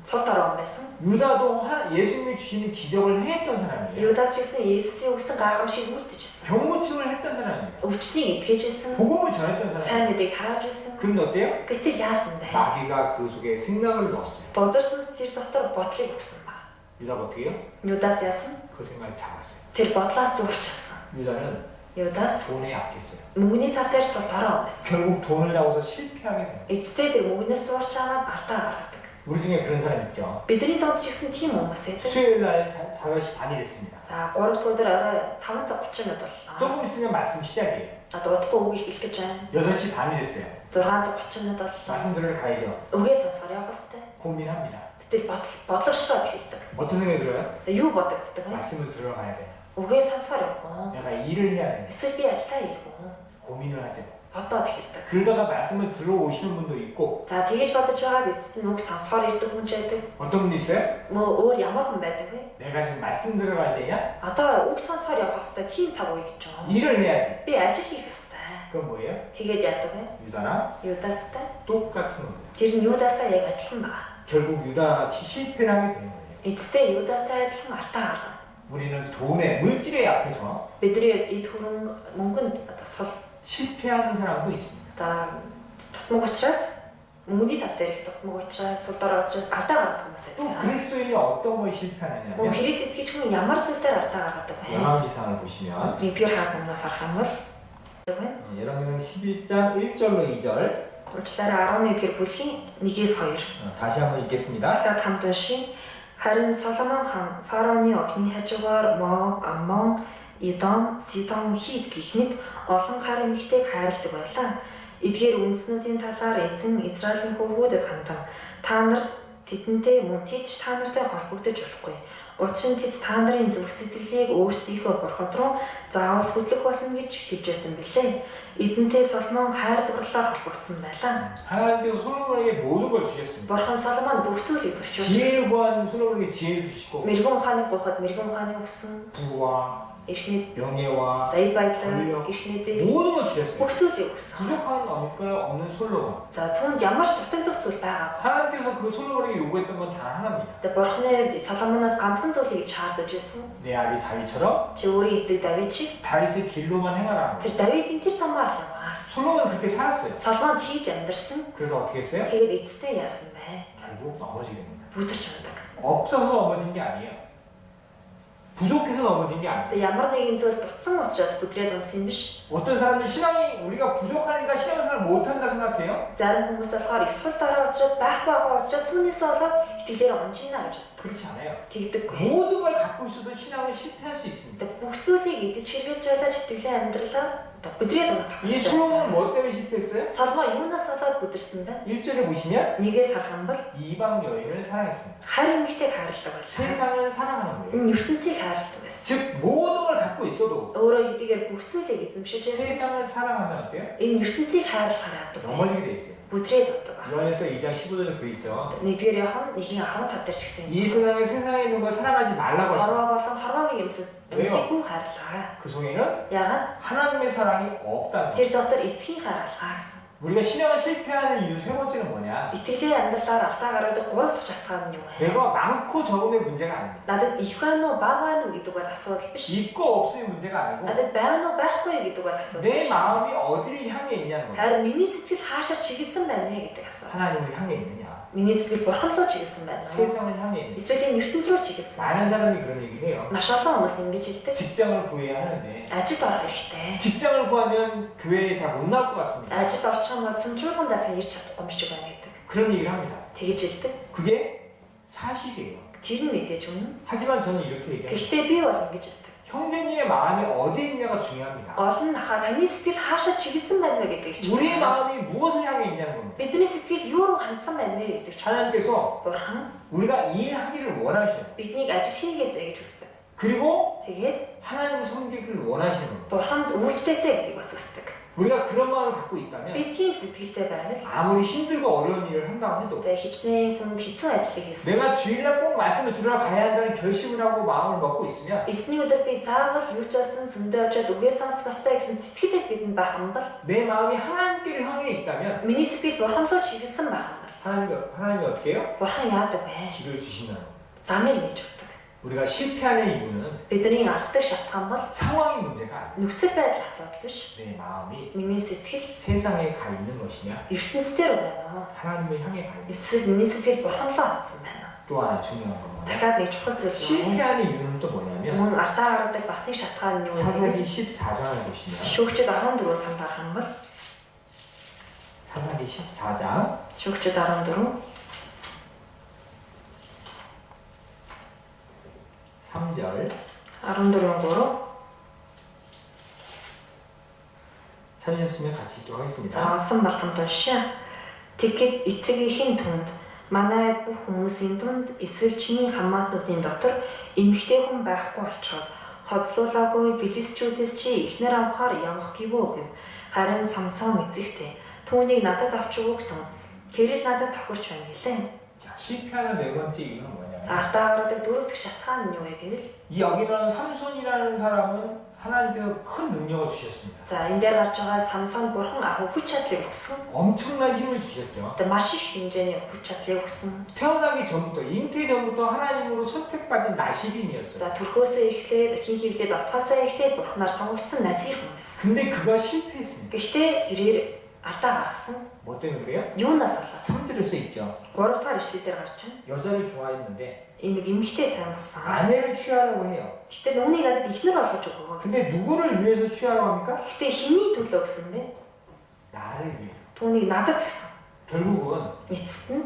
цул дорой байсан. 유다도 예수님이 주시는 기적을 했던 사람이에요. Юдас ч гэсэн Есүсийн өгсөн гайхамшиг үйлдэж байсан. 병고침을 했던 사람입니다. Өвчнийг эдгэж байсан. 복음을 전했던 Сайн 사람이에요. мэдээг тарааж байсан. 그런데 어때요? Гэтэл яасан бэ? 마귀가 그 속에 생각을 넣었어요. Бодорсоос тэр дотор бодлыг өгсөн баг. 유다가 어떻게 해요? Юдас яасан? 그 생각을 잡았어요. Тэр бодлоос зурчихсан. 유다는 Юдас 돈에 약했어요. мөнгөний тал дээр цул дорой байсан. 결국 돈을 잡아서 실패하게 돼요. Эцсээ тэр мөнгнөөс зурч аваад алдаа гаргадаг. 우리 중에 그런 사람 있죠. Бидний донд ч гэсэн тийм хүмүүс байдаг. 수요일 날 5시 반이 됐습니다. За 3 дахь өдөр орой 5 цаг 30 минут боллоо. 조금 있으면 말씀 시작이에요. Одоо удахгүй үг хэлэх гэж байна. 6시 반이 됐어요. 6 цаг 30 минут боллоо. 말씀 들으러 가야죠. Үгээ сонсохоор явах хэрэгтэй. 고민합니다. Гэтэл бодлогоштой хэлдэг. 어떤 생각이 들어요? Юу бодогддог вэ? 말씀을 들으러 가야 돼. Үгээ сонсохоор явах уу? 내가 일을 해야 돼. Эсвэл би ажиллаа хийх үү? 고민을 하죠. Бодоод хэлдэг. 그러다가 말씀을 들어오시는 분도 있고 За тэгэж бодож байгаа эцэст нь үг сонсохоор ирдэг хүн ч байдаг. 어떤 분도 있어요? Мөө өөр ямар хүн байдаг вэ? 내가 지금 말씀 들어갈 때냐? Одоо үг сонсохоор явах хэрэгтэй тийм цаг үе гэж байна. 일을 해야지. Би ажил хийх хэрэгтэй. 그건 뭐예요? Тэгээд яадаг вэ? 유다랑 Юдастай. 똑같은 겁니다. Тэр нь Юдастай яг адилхан байна. 결국 유다같이 실패를 하게 되는 거예요. Эцэстээ Юдастай адилхан алдаа гаргана. 우리는 돈에, 물질에 약해서 Бидний эд хөрөнгө мөнгөнд одоо сул 실패하는 사람도 있습니다. одоо тутмаг учраас мөнгөний тал дээр их тутмаг учраас сул дорой учраас алдаа гаргадаг хүмүүс 또 байдаг. 그리스도인이 어떤 걸 Мөн 실패하느냐면 Христ итгэж хүн ямар зүйл дээр алдаа гаргадаг вэ? 요한기상을 보시면 1-р хаан өмнөөс харах юм бол байна. 열왕기상 11장 1절로 2절 Уучлаарай 11-р бүлгийн 1-2. 다시 한번 읽겠습니다. Дахиад хамт уншия. Харин Соломон хаан фараоны охины хажуугаар Моаб, Аммон, Идом, Сидон, Хит гэх мэт олон хар эмэгтэйг хайрладаг байлаа. Эдгээр үндэснүүдийн талаар эзэн Израилийн хүүгүүдэд хандан та нар тэдэнтэй мөн тэд та нартай холбогдож болохгүй. Учир нь тэд та нарын зүрх сэтгэлийг өөрсдийнхөө бурхад руу заавал хөдлөх болно гэж хэлж байсан билээ. Эдэнтэй Соломон хайр дурлалаар холбогдсон байлаа. 하나님께서 솔로몬에게 모든 걸 주셨습니다. Бурхан Соломон бүх зүйлийг зөвшөөрсөн. 지혜를 구한 솔로몬에게 지혜를 주시고 Мэргэн ухааныг гуйхад мэргэн ухааныг өгсөн. 부와 Эрх мэд, 명예와 заяд баялаг, эрх мэдэл 모든 걸 주셨습니다. бүх зүйлийг өгсөн. 부족한 없는 솔로몬. За түүнд ямар ч дутагдах зүйл байгаагүй. 하나님께서 그 솔로몬에게 요구했던 건 단 하나입니다. Тэгээ Бурханы Соломоноос ганцхан зүйлийг шаардаж байсан. 내 아비 다윗처럼 Чи өөрийн эцэг Давид чи 다윗의 길로만 행하라. тэр Давидын тэр замаар л яваа. 솔로몬은 그렇게 살았어요. Соломон хийж амьдарсан. 그래서 어떻게 했어요? Тэгээд эцэстээ яасан бэ? 결국 넘어지게 됩니다. Бүдэрч ундаг. 없어서 넘어진 게 아니에요. 부족해서 넘어진 게 아니에요. Тэгээ ямар нэгэн зүйл дутсан учраас бүдрээд унсан юм биш. 어떤 사람은 신앙이 우리가 부족하니까 신앙생활 못한다 생각해요. Зарим хүмүүс болохоор эсвэл дараа учраас байгаа учраас түүнээс болоод итгэлээр унжина гэж боддог. 그렇지 않아요. Тэгдэггүй. 모든 걸 갖고 있어도 신앙은 실패할 수 있습니다. Тэгээ бүх зүйлийг идэж хэрэгжилж байлаа итгэлийн амьдралаа бүдрээд унах. 이 솔로몬은 뭐 때문에 실패했어요? Соломон юунаас болоод бүдэрсэн бэ? 1절에 보시면 Нэгээс харах юм бол 이방 여인을 사랑했습니다. харин эмэгтэйг хайрладаг байсан. 세상을 사랑하는 거예요. ертөнцийг хайрладаг байсан. 즉 모든 걸 갖고 있어도 Өөрөө хэдийгээр бүх зүйлийг эзэмшиж байсан. 세상을 사랑하면 어때요? Энэ ертөнцийг хайрлахаар яадаг вэ? 넘어지게 돼 있어요. Бүдрээд байдаг. 요한에서 2장 15절에 그 있죠. 1-р Иохан 1:15 дээр шигсэн. 이 세상에 있는 걸 사랑하지 말라고 하시죠. Хорвоо болон хорвоогийн юмсад эмзэггүй хайрлаа. 그 속에는 Яагаад? 하나님의 사랑이 없다는 거예요. Тэр дотор эцгийн хайрлаа гэсэн. 우리가 신앙을 실패하는 이유 세 번째는 뭐냐? Итгэлийн амьдралаар алдаа гаргадаг гол шалтгаан нь юу вэ? 내가 많고 적음의 문제가 아닙니다. Надад их байна уу, бага байна уу гэдэг бол асуудал биш. 있고 없음의 문제가 아니고 Надад байна уу, байхгүй гэдэг бол асуудал 내 биш. 마음이 어디를 향해 있냐는 거예요. Харин миний сэтгэл хаашаа чиглэсэн байна вэ гэдэг асуудал. 하나님을 향해 있느냐? Миний сэтгэл бурхан руу чиглэсэн байна уу? 세상을 향해 있느냐? Эсвэл энэ ертөнц рүү чиглэсэн. 많은 사람이 그런 얘기를 해요. Маш олон хүмүүс ингэж хэлдэг. 직장을 구해야 하는데 Ажилд орох хэрэгтэй. 직장을 구하면 교회에 잘 못 나올 것 같습니다. Ажилд орчих юм бол сүмжүүлгандаас ирж чадахгүй юм шиг байна гэдэг. 그런 얘기를 합니다. Тэгэж хэлдэг. 그게 사실이에요. Тэр нь мэдээж үнэн. 하지만 저는 이렇게 얘기합니다. Гэхдээ би бол ингэж хэлдэг. 형제님의 마음이 어디에 있냐가 중요합니다. Гол нь таны сэтгэл хаашаа чиглэсэн байна вэ гэдэг чинь. 우리의 마음이 무엇을 향해 있냐는 겁니다. Бидний сэтгэл юу руу хандсан байна вэ гэдэг чинь. 하나님께서 Бурхан 우리가 일하기를 원하셔요. биднийг ажил хийгээсэй гэж хүсдэг. 그리고 Тэгээд 하나님 섬기기를 원하시는 겁니다. Бурханд үйлчлээсэй гэдгийг бас хүсдэг. 우리가 그런 마음을 갖고 있다면 Би тийм сэтгэлтэй байвал 아무리 힘들고 어려운 일을 한다고 해도 тэгээ хичнээн хүн хэцүү ажлыг хийсэн. 내가 주일날 꼭 말씀을 들으러 가야 한다는 결심을 하고 마음을 먹고 있으면 Эсний өдөр би заавал юу ч болсон сүмдөө очиод үгээ сонсох ёстой гэсэн сэтгэлээр бидэнд байх юм бол 내 마음이 하나님께를 향해 있다면 миний сэтгэл бурхан руу чиглэсэн байх юм бол 하나님이 어떻게 해요? бурхан яадаг вэ? 길을 주신다는 거예요. Замыг нээж өгдөг. 우리가 실패하는 이유는 Бидний алддаг шалтгаан бол 상황이 문제가 아니에요. нөхцөл байдал асуудал биш. 내 마음이 Миний сэтгэл 세상에 가 있는 것이냐 ертөнцийн байна уу? 하나님을 향해 가 있는 Эсвэл миний сэтгэл бурхан руу хандсан байна уу? 또 하나 중요한 건 뭐냐 Дахиад нэг чухал зүйл байна. 실패하는 이유는 또 뭐냐면 Мөн алдаа гаргадаг бас нэг шалтгаан нь юу вэ? 사사기 14장을 보시면 Шүүгчд 14 санд харах юм бол 사사기 14장 Шүүгчд 14 3절 14-3 찾으셨으면 같이 읽도록 하겠습니다. За олсон болгонд уншаа. Тэгэхэд эцэгийнхэн түнд манай бүх хүмүүсийн түнд эсвэл чиний хамаатнуудын дотор эмэгтэй хүн байхгүй болчиход хоцлуулаагүй филистичүүдээс чи ихнэр авахаар явах гівөө гэв. Харин Самсон эцэгтэй түүнийг надад авч өгөх тун тэр л надад тохирч байна гэлээ. 자, 실패하는 네 번째 이유는 뭐냐면 За алдаа гаргадаг дөрөв дэх шалтгаан нь юу вэ гэвэл 이 여기 나오는 삼손이라는 사람은 하나님께서 큰 능력을 주셨습니다. за энэ дээр гарч байгаа Самсон бурхан ахын хүч чадлыг өгсөн. 엄청난 힘을 주셨죠. Одоо маш их хэмжээний хүч чадлыг өгсөн. 태어나기 전부터 잉태 전부터 하나님으로 선택받은 나시린이었어요. За төрхөөсөө эхлээд хин хөвлөд алтхаасаа эхлээд бурхнаар сонгогдсон насир хүн байсан. 근데 그가 실패했습니다. Гэхдээ тэрээр алдаа гаргасан. 뭐 때문에 그래요? Юунаас болоод? 3절에 써 있죠. 3 дугаар ишлэлээр гарч байна. 여자를 좋아했는데 Энэ нэг эмэгтэй сонгосон. 아내를 취하려고 해요. Гэтэл үүнийг надад ихнэр олгож өгөө. 근데 누구를 위해서 취하라고 합니까? Гэтэ хэний төлөө гэсэн бэ? 나를 위해서. Түүнийг надад гэсэн. 결국은 Эцэст нь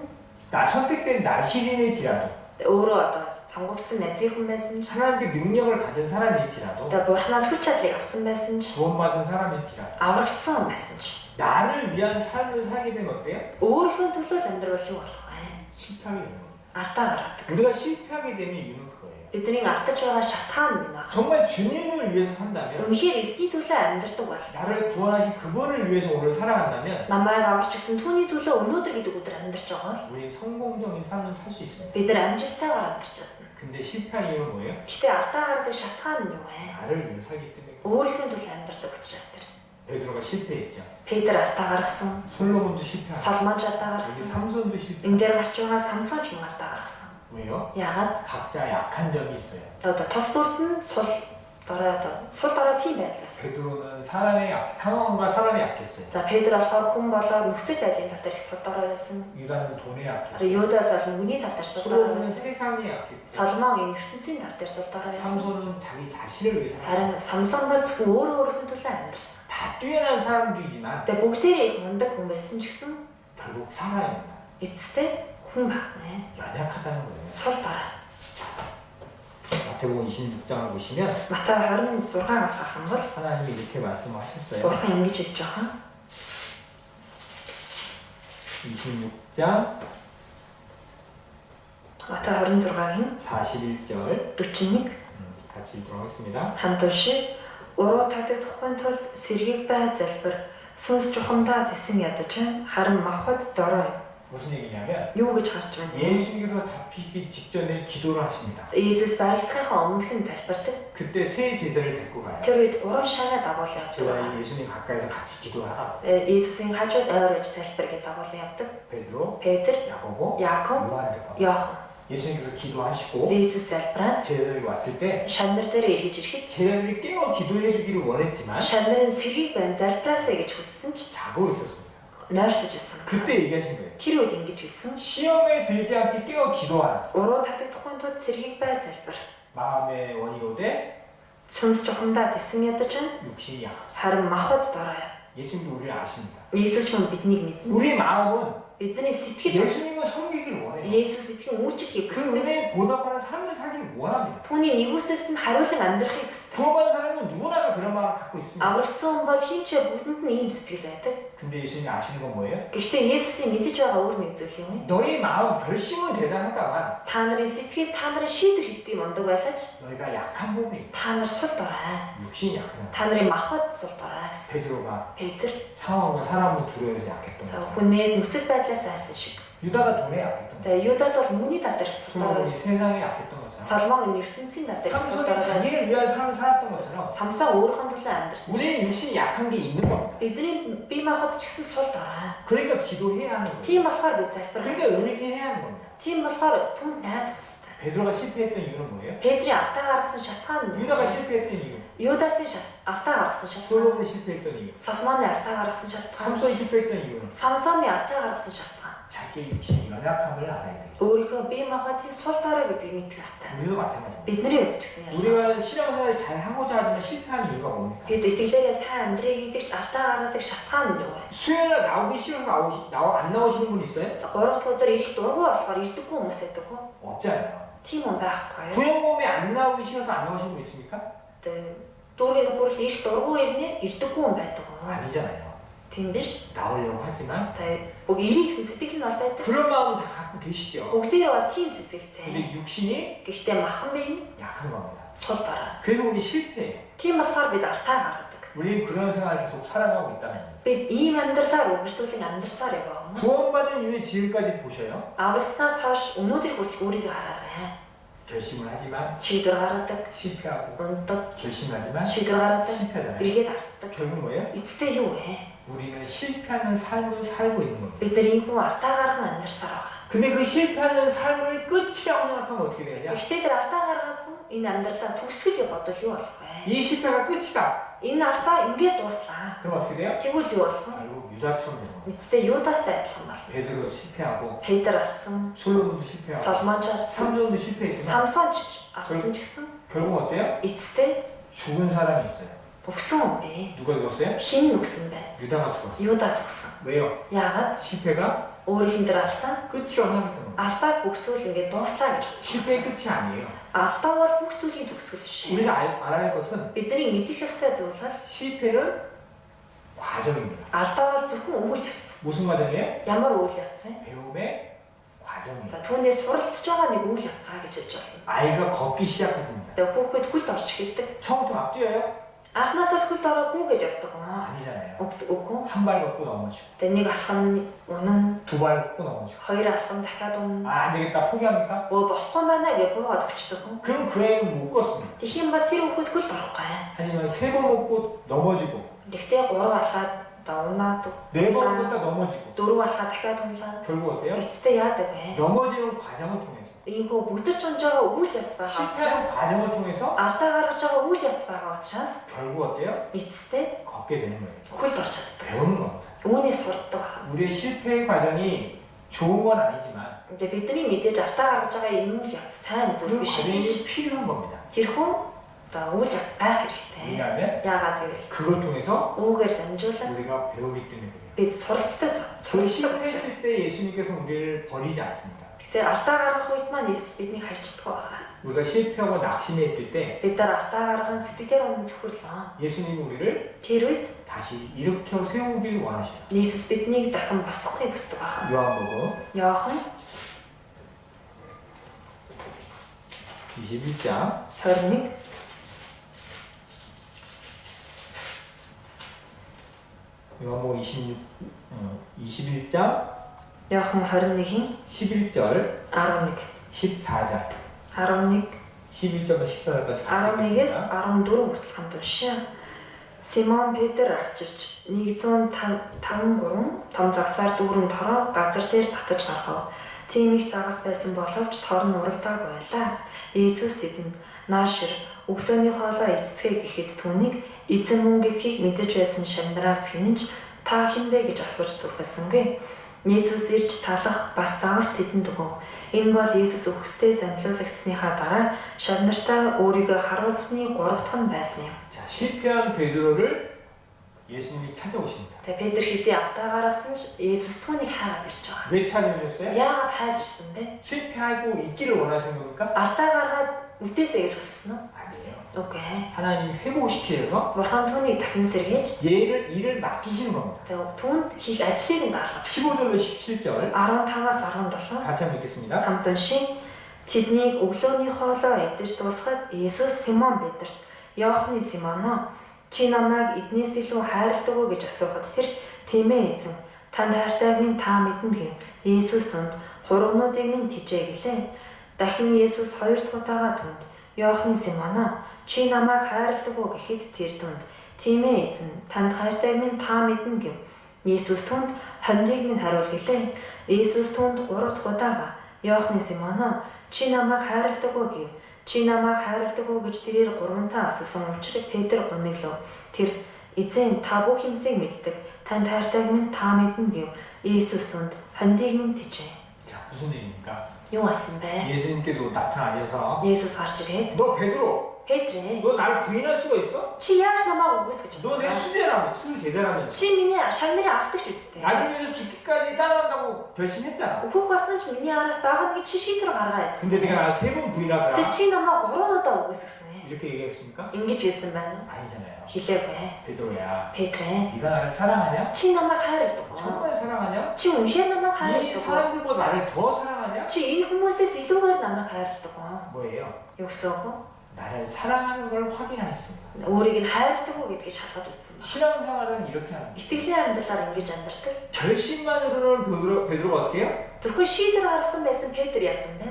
나 선택된 나시린일지라도 өөрөө одоо сонгогдсон найзын хүн байсан ч 하나님께 능력을 받은 사람일지라도 одоо бурхнаас хүч чадлыг авсан байсан ч 구원받은 사람일지라도 аврагдсан хүн байсан ч 나를 위한 삶을 살게 되면 어때요? өөрийнхөө төлөө амьдрал юу болох вэ? 실패하게 되는 거예요. Алдаа гаргадаг. 우리가 실패하게 되면 이유는 그거예요. Бидний алдаж байгаа шалтгаан нь байна. 정말 주님을 위해서 산다면 Үнэхээр эсийн төлөө амьдрдаг бол 나를 구원하신 그분을 위해서 오늘 살아간다면 намайг аварч өгсөн түүний төлөө өнөөдөр гэдэг өдөр амьдарч байгаа бол 우리 성공적인 삶을 살 수 있습니다. бид нар амжилттайгаар амьдарч чадна. 근데 실패한 이유는 뭐예요? Гэтэ алдаа гаргадаг шалтгаан нь юу вэ? 나를 위해서 살기 때문에 Өөрийнхөө төлөө амьдардаг учраас тэр. 베드로가 실패했죠. Петр алдаа гаргасан, 솔로몬도 실패하고 Соломон ч алдаа 여기 гаргасан. 삼손도 실패. Энэ дээр гарч байгаа Самсон ч мөн алдаа гаргасан. 왜요? Яагаад? 각자 약한 점이 있어요. Одоо тос бүрд нь сул дараа тийм байдлаас. 베드로는 상황과 사람이 약했어요. За Петр болохоор хүн болоод нөхцөл байдлын тал дээр их сул дараа байсан. 유다는 돈에 약했고 Юдаас бол үний тал дээр сул дараа 솔로몬은 байсан. 세상에 약했고 Соломон энэ ертөнцийн тал дээр сул дараа байсан. 삼손은 자기 자신을 위해 살았어요. Харин Самсон бол зөвхөн өөрийнхөө төлөө амьдарсан. 다 뛰어난 사람들이지만 Тэгээ бүгдээрээ их мундаг хүн байсан ч гэсэн 결국 사람입니다. эцэстээ хүн багнэ. 연약하다는 거예요. Сул дараа. 마태복음 26장을 보시면 Матай 26-аас харах юм бол 하나님이 이렇게 말씀하셨어요. Бурхан ингэж хэлж байгаа. 26장 Матай 26-гийн 41절 41 같이 읽도록 하겠습니다. хамт уншия. Уруу татагдахгүй тулд сэргийг бай залбир. Сүнс чухамдаа тэсэн ядаж байна. Харин махбод дорой. 무슨 얘기냐면 Юу гэж гарч байна вэ? 예수님께서 잡히기 직전에 기도를 하십니다. Иесус баригдахынхаа өмнөх нь залбирдаг. 그때 세 제자를 데리고 가요. Тэр үед гурван шанаа дагуулan явдаг. 제가 예수님 가까이서 같이 기도하라. Иесусийн хажууд ойрож залбир гэж дагуулan явдаг. 베드로, Петр, 야고보, Яаков, 요한을 데리고 가요. Йохан. 예수님께서 기도하시고 Иесус залбираад 제자들이 왔을 때 шандар дээр эргэж ирэхэд 제자들이 깨워 기도해 주기를 원했지만 шанарын сэргийг байн залбираасаа гэж хүссэн ч 자고 있었습니다. нойрсож байсан. 그때 얘기하신 거예요. Тэр үед ингэж хэлсэн. 시험에 들지 않게 깨워 기도하라. Уруу татагдахгүй тулд сэргийг бай залбир. 마음의 원이 오되 Сүнс чухамдаа тэсэн ядаж байна. 육신이 약. Харин махбод дорой. 예수님도 우리를 아십니다. Иесус мөн биднийг мэднэ. 우리 마음은 Бидний сэтгэл 예수님을 섬기기를 원해요. Иесус эцгийн үйлчлэгийг 그 хүсдэг. 은혜에 보답하는 삶을 살기를 원합니다. Түүний нэгүсэлд нь хариулан амьдрахыг хүсдэг. 구원받은 사람은 누구나 그런 마음을 갖고 있습니다. Аврагдсан хүн бол хин ч бүгдэнд нь ийм сэтгэл байдаг. 근데 예수님이 아시는 건 뭐예요? Гэхдээ Иесусийн мэдэж байгаа өөр нэг зүйл юм. 너희 마음 결심은 대단하다만 Та нарын сэтгэл, та нарын шийдвэр хэлдэг юм ондог байлаач 너희가 약한 몸이 та нар сул дорой. 육신이 약하다. Та нарын махбод сул дорой гэсэн. 베드로가 Петр 상황과 사람을 두려워해서 약했던 за 거죠. хүнээс нөхцөл байдлаас айсан шиг. 유다가 돈에 약했던 За Юдас бол мөний тал дээр сул дорой. 솔로몬이 세상에 약했던 것처럼 Соломон энэ ертөнцийн тал дээр сул 삼손이 дорой. 자기를 위한 삶을 살았던 것처럼 Самсон өөрийнхөө төлөө амьдарсан. 우리는 육신이 약한 게 있는 겁니다. Бидний бие махбод ч гэсэн сул дорой. 그러니까 기도해야 하는 거예요. Тийм болохоор бид залбирах 그러니까 хэрэгтэй. 의지해야 하는 겁니다. Тийм болохоор түн найдах хэрэгтэй. 베드로가 실패했던 이유는 뭐예요? Петрийн алдаа гаргасан шалтгаан нь 유다가 실패했던 이유, Юдасын алдаа гаргасан шалтгаан. 솔로몬이 실패했던 이유, Соломоны алдаа гаргасан шалтгаан. 삼손이 실패했던 이유는 Самсоны алдаа гаргасан шалтгаан. 자기의 육신의 연약함을 알아야 돼요. Өөрийнхөө бие махбодын сул дорой гэдгийг мэдэх ёстой. 우리도 마찬가지입니다. Бидний үед ч гэсэн ялгаа. 우리가 신앙생활을 잘 하고자 하지만 실패하는 이유가 뭡니까? Бид итгэлээрээ сайн амьдрыг гэдэг ч алдаа гаргадаг шалтгаан нь юу вэ? 수요일에 나오기 싫어서 안 나오시는 분 있어요? 3 дахь өдөр ирэх дургүй болохоор ирдэггүй хүмүүс байдаггүй. 없잖아요. Тийм юм байхгүй. 구역모험에 안 나오기 싫어서 안 나오시는 분 있습니까? Дүүргийн нөхөрлөл ирэх дургүй ирнэ, ирдэггүй юм байдаггүй. 아니잖아요. Тийм биш. 나오려고 하지만 Бүгд ирэх гэсэн сэтгэл нь бол байдаг. 그런 마음은 다 갖고 계시죠. Бүгдээрээ бол тийм сэтгэлтэй. 근데 육신이 Гэхдээ махан бие нь 약한 겁니다. сул дорой. 그래서 우리 실패해요. Тийм болохоор бид алдаа гаргадаг. 우리는 그런 생활을 계속 살아가고 있다는 거예요. Бид ийм амьдралаар үргэлжлүүлэн амьдарсаар яваа хүмүүс. 구원받은 이후에 지금까지 보셔요. Аврагснаас хойш өнөөдөр хүртэл өөрийгөө хараарай. 결심을 하지만 Шийдвэр гаргадаг, 실패하고 ундаг, 결심하지만 шийдвэр гаргадаг, 실패하잖아요. эргээд алддаг. 결국 뭐예요? Эцэстээ юу вэ? 우리는 실패하는 삶을 살고 있는 겁니다. Бид нар ийм хүн алдаа гарган амьдарсаар байгаа. 근데 그 실패하는 삶을 끝이라고 생각하면 어떻게 되느냐? Гэхдээ тэр алдаа гаргасан энэ амьдралаа төгсгөл бодвол юу болох вэ? 이 실패가 끝이다. Энэ алдаа ингээд дуслаа. 그럼 어떻게 돼요? Тэгвэл юу болох вэ? 결국 유다처럼 되는 거예요. Эцэстээ Юдастай адилхан болно. 베드로 실패하고 Петр алдсан, 솔로몬도 실패하고 Соломон ч алдсан, 삼손도 실패했지만 Самсон ч алдсан ч гэсэн 결국 어때요? эцэстээ 죽은 사람이 있어요. өгсөн хүн бэ. 누가 죽었어요? Хин өгсөн бэ? 유다가 죽었어요. Юдас өгсөн. 왜요? Яагаад? 실패가 Өөрийнх нь дээр алдаа 끝이라고 생각했던 거예요. алдааг бүх зүйл ингээд дууслаа гэж 실패의 бодсон. 끝이 아니에요. Алдаа бол бүх зүйлийн төгсгөл биш. 우리가 알아야 할 것은 Бидний мэдэх ёстой зүйл бол 실패는 과정입니다. алдаа бол зөвхөн үйл явц. 무슨 과정이에요? Ямар үйл явц вэ? 배움의 과정입니다. За түүнээс суралцж байгаа нэг үйл явцаа гэж хэлж болно. 아이가 걷기 시작합니다. Тэгээ хүүхэд хөлд орж эхэлдэг. 처음부터 막 뛰어요? Анхнаас л хөлд ороогүй гэж явдаг. 아니잖아요. Үгүй. 한 발 걷고 넘어지고 Тэгээ нэг алхам унан, 두 발 걷고 넘어지고 хоёр алхам дахиад унан. 안 되겠다 포기합니까? Болохгүй манай гэж буугаад өчтдөг. 그럼 그 애는 못 걷습니다. Тэгэх юм бол тэр хүүхэд хөлд орохгүй. 하지만 세 번 걷고 넘어지고 Тэгтээ 3 алхаад унаад, 네 번 걷다 넘어지고 4 알хаад дахиад унлаа. 결국 어때요? Эцэстээ яадаг вэ? 넘어지는 과정을 통해서 Ийгөө бүдэрч унж байгаа үйл явц байгаа 실패하는 учраас 과정을 통해서 алдаа гаргаж байгаа үйл явц байгаа учраас 결국 어때요? эцэстээ 걷게 되는 거예요. хөлд орч чаддаг. 배우는 겁니다. Үүнээс сурдаг байна. 우리의 실패의 과정이 좋은 건 아니지만 근데 бидний мэдээж алдаа гаргаж байгаа энэ үйл явц сайн 그 зүйл биш 과정이 гэж 필요한 겁니다. тэрхүү одоо үйл явц байх хэрэгтэй. 왜냐하면 Яагаад гэвэл 그걸 통해서 үүгээр дамжуулан 우리가 배우기 때문에 그래요. бид суралцдаг. 그 суралцдаг. 실패했을 때 예수님께서 우리를 버리지 않습니다. Гэтэ алдаа гаргах үед маань Иесус биднийг хайчдаг байгаа. 우리가 실패하고 낙심했을 때 Бид нар алдаа гарган сэтгэлээр унах зөвхөрлөө. 예수님이 우리를 Тэр үед 다시 일으켜 세우길 원하셔요. Иесус биднийг дахин босгохыг хүсдэг байгаа. 요한복음 Йохан 21장 21 요한복음 21장 Йохан 21-ийн 11절 11 14절 11 11절부터 14절까지 같이 11-ээс 읽겠습니다. 14 хүртэл хамт уншия. Симон Петр авчирч 153 том загсаар дүүрэн тороо газар дээр татаж гаргав. Тийм их загас байсан боловч тор нь урагдаг байлаа. Иесус тэдэнд "Наашир, өглөөний хоолоо эцэцгээ" гэхэд түүнийг эзэн мөн гэдгийг мэдэж байсан шамнараас хинэж "Та хэн бэ?" гэж асууж зүрхэлсэнгүй. Иесус ирж талах бас загас тэдэнд өгөв. Энэ бол Иесус өгсдөөс амьлуулагдсныхаа дараа шавнартаа өөрийгөө харуулсны 3 дахь нь байсан юм. 자, 실패한 베드로를 예수님이 찾아오십니다. Тэгээ Петр хэдий алдаа гаргасан ч Иесус түүнийг хайгаад ирж байгаа. 왜 찾아오셨어요? Яагаад хайж ирсэн бэ? 실패하고 있기를 원하시는 겁니까? Алдаа гаргаад үлдээсэй гэж хүссэн үү? 아니에요. Үгүй ээ. 하나님이 회복시키 해서 Бурхан түүнийг дахин сэргээж 일을 맡기시는 겁니다. тэгээ түүнд хийх ажлыг нь даалгав. 15절로 17절 15-аас 17 같이 한번 읽겠습니다. хамт уншия. Тэднийг өглөөний хоолоо идэж дуусгаад Иесус Симон Петрт "Йоохны Симоно, чи намайг эднээс илүү хайрладаг уу?" гэж асуухад тэр "Тийм ээ эзэн, танд хайртайг минь та мэднэ" гэв. Иесус түнд "Хуруугнуудыг минь тижээ" гэлээ. Дахин Иесус хоёр дахь удаага түнд "Йоохны Симоно, чи намайг хайрладаг уу?" гэхэд тэр түнд "Тийм ээ эзэн, танд хайртайг минь та мэднэ" гэв. Иесус түнд "Хондийг минь харуул" гэлээ. Иесус түнд 3 дахь удаага "Йоохны Симоно, чи намайг хайрладаг уу?" гэв. "Чи намайг хайрладаг уу?" гэж тэрээр 3 таа асуусан учраас Петр гониглов. Тэр "Эзэн, та бүх юмсыг мэддэг. Танд хайртайг минь та мэднэ" гэв. Иесус түнд "Хондийг минь тижээ." 자, 무슨 일입니까? Юу болсон бэ? 예수님께서 나타나셔서 Иесус гарч ирээд 너 베드로, "Петрэ, 너 나를 부인할 수가 있어? чи яаж намайг үгүйсгэж 너 내 байна? 수제자라면 Чи миний шавнырын автагч үсттэй. 나를 위해서 죽기까지 따라간다고 결심했잖아. Өөхөх болсон ч миний араас багна гэж чи шийдвэр гаргаа эзэн. 근데 네가 나를 3번 부인하더라. Тэг чи намайг 3 удаа үгүйсгсэн ээ. 이렇게 얘기했습니까? Ингэж хэлсэн байна уу? 아니잖아요. Хэлээгүй. 베드로야, Петрэ, 네가 나를 사랑하냐? чи намайг хайрладаг уу? 정말 사랑하냐? Чи үнэхээр намайг 이 хайрладаг уу? 사람들보다 나를 더 사랑하냐? Чи энэ хүмүүсээс илүүгээр намайг хайрладаг уу? 뭐예요? Юу гэсэн үг вэ? 나를 사랑하는 걸 확인하셨습니다. Өөрийг нь хайрладаг уу гэдгийг шалгаж үзсэн байна. 신앙생활은 이렇게 하는 거예요. Итгэлийн амьдралаар ингэж амьдардаг. 결심만으로는 베드로가 어떻게 해요? Зөвхөн шийдвэр гаргасан байсан Петр яасан бэ?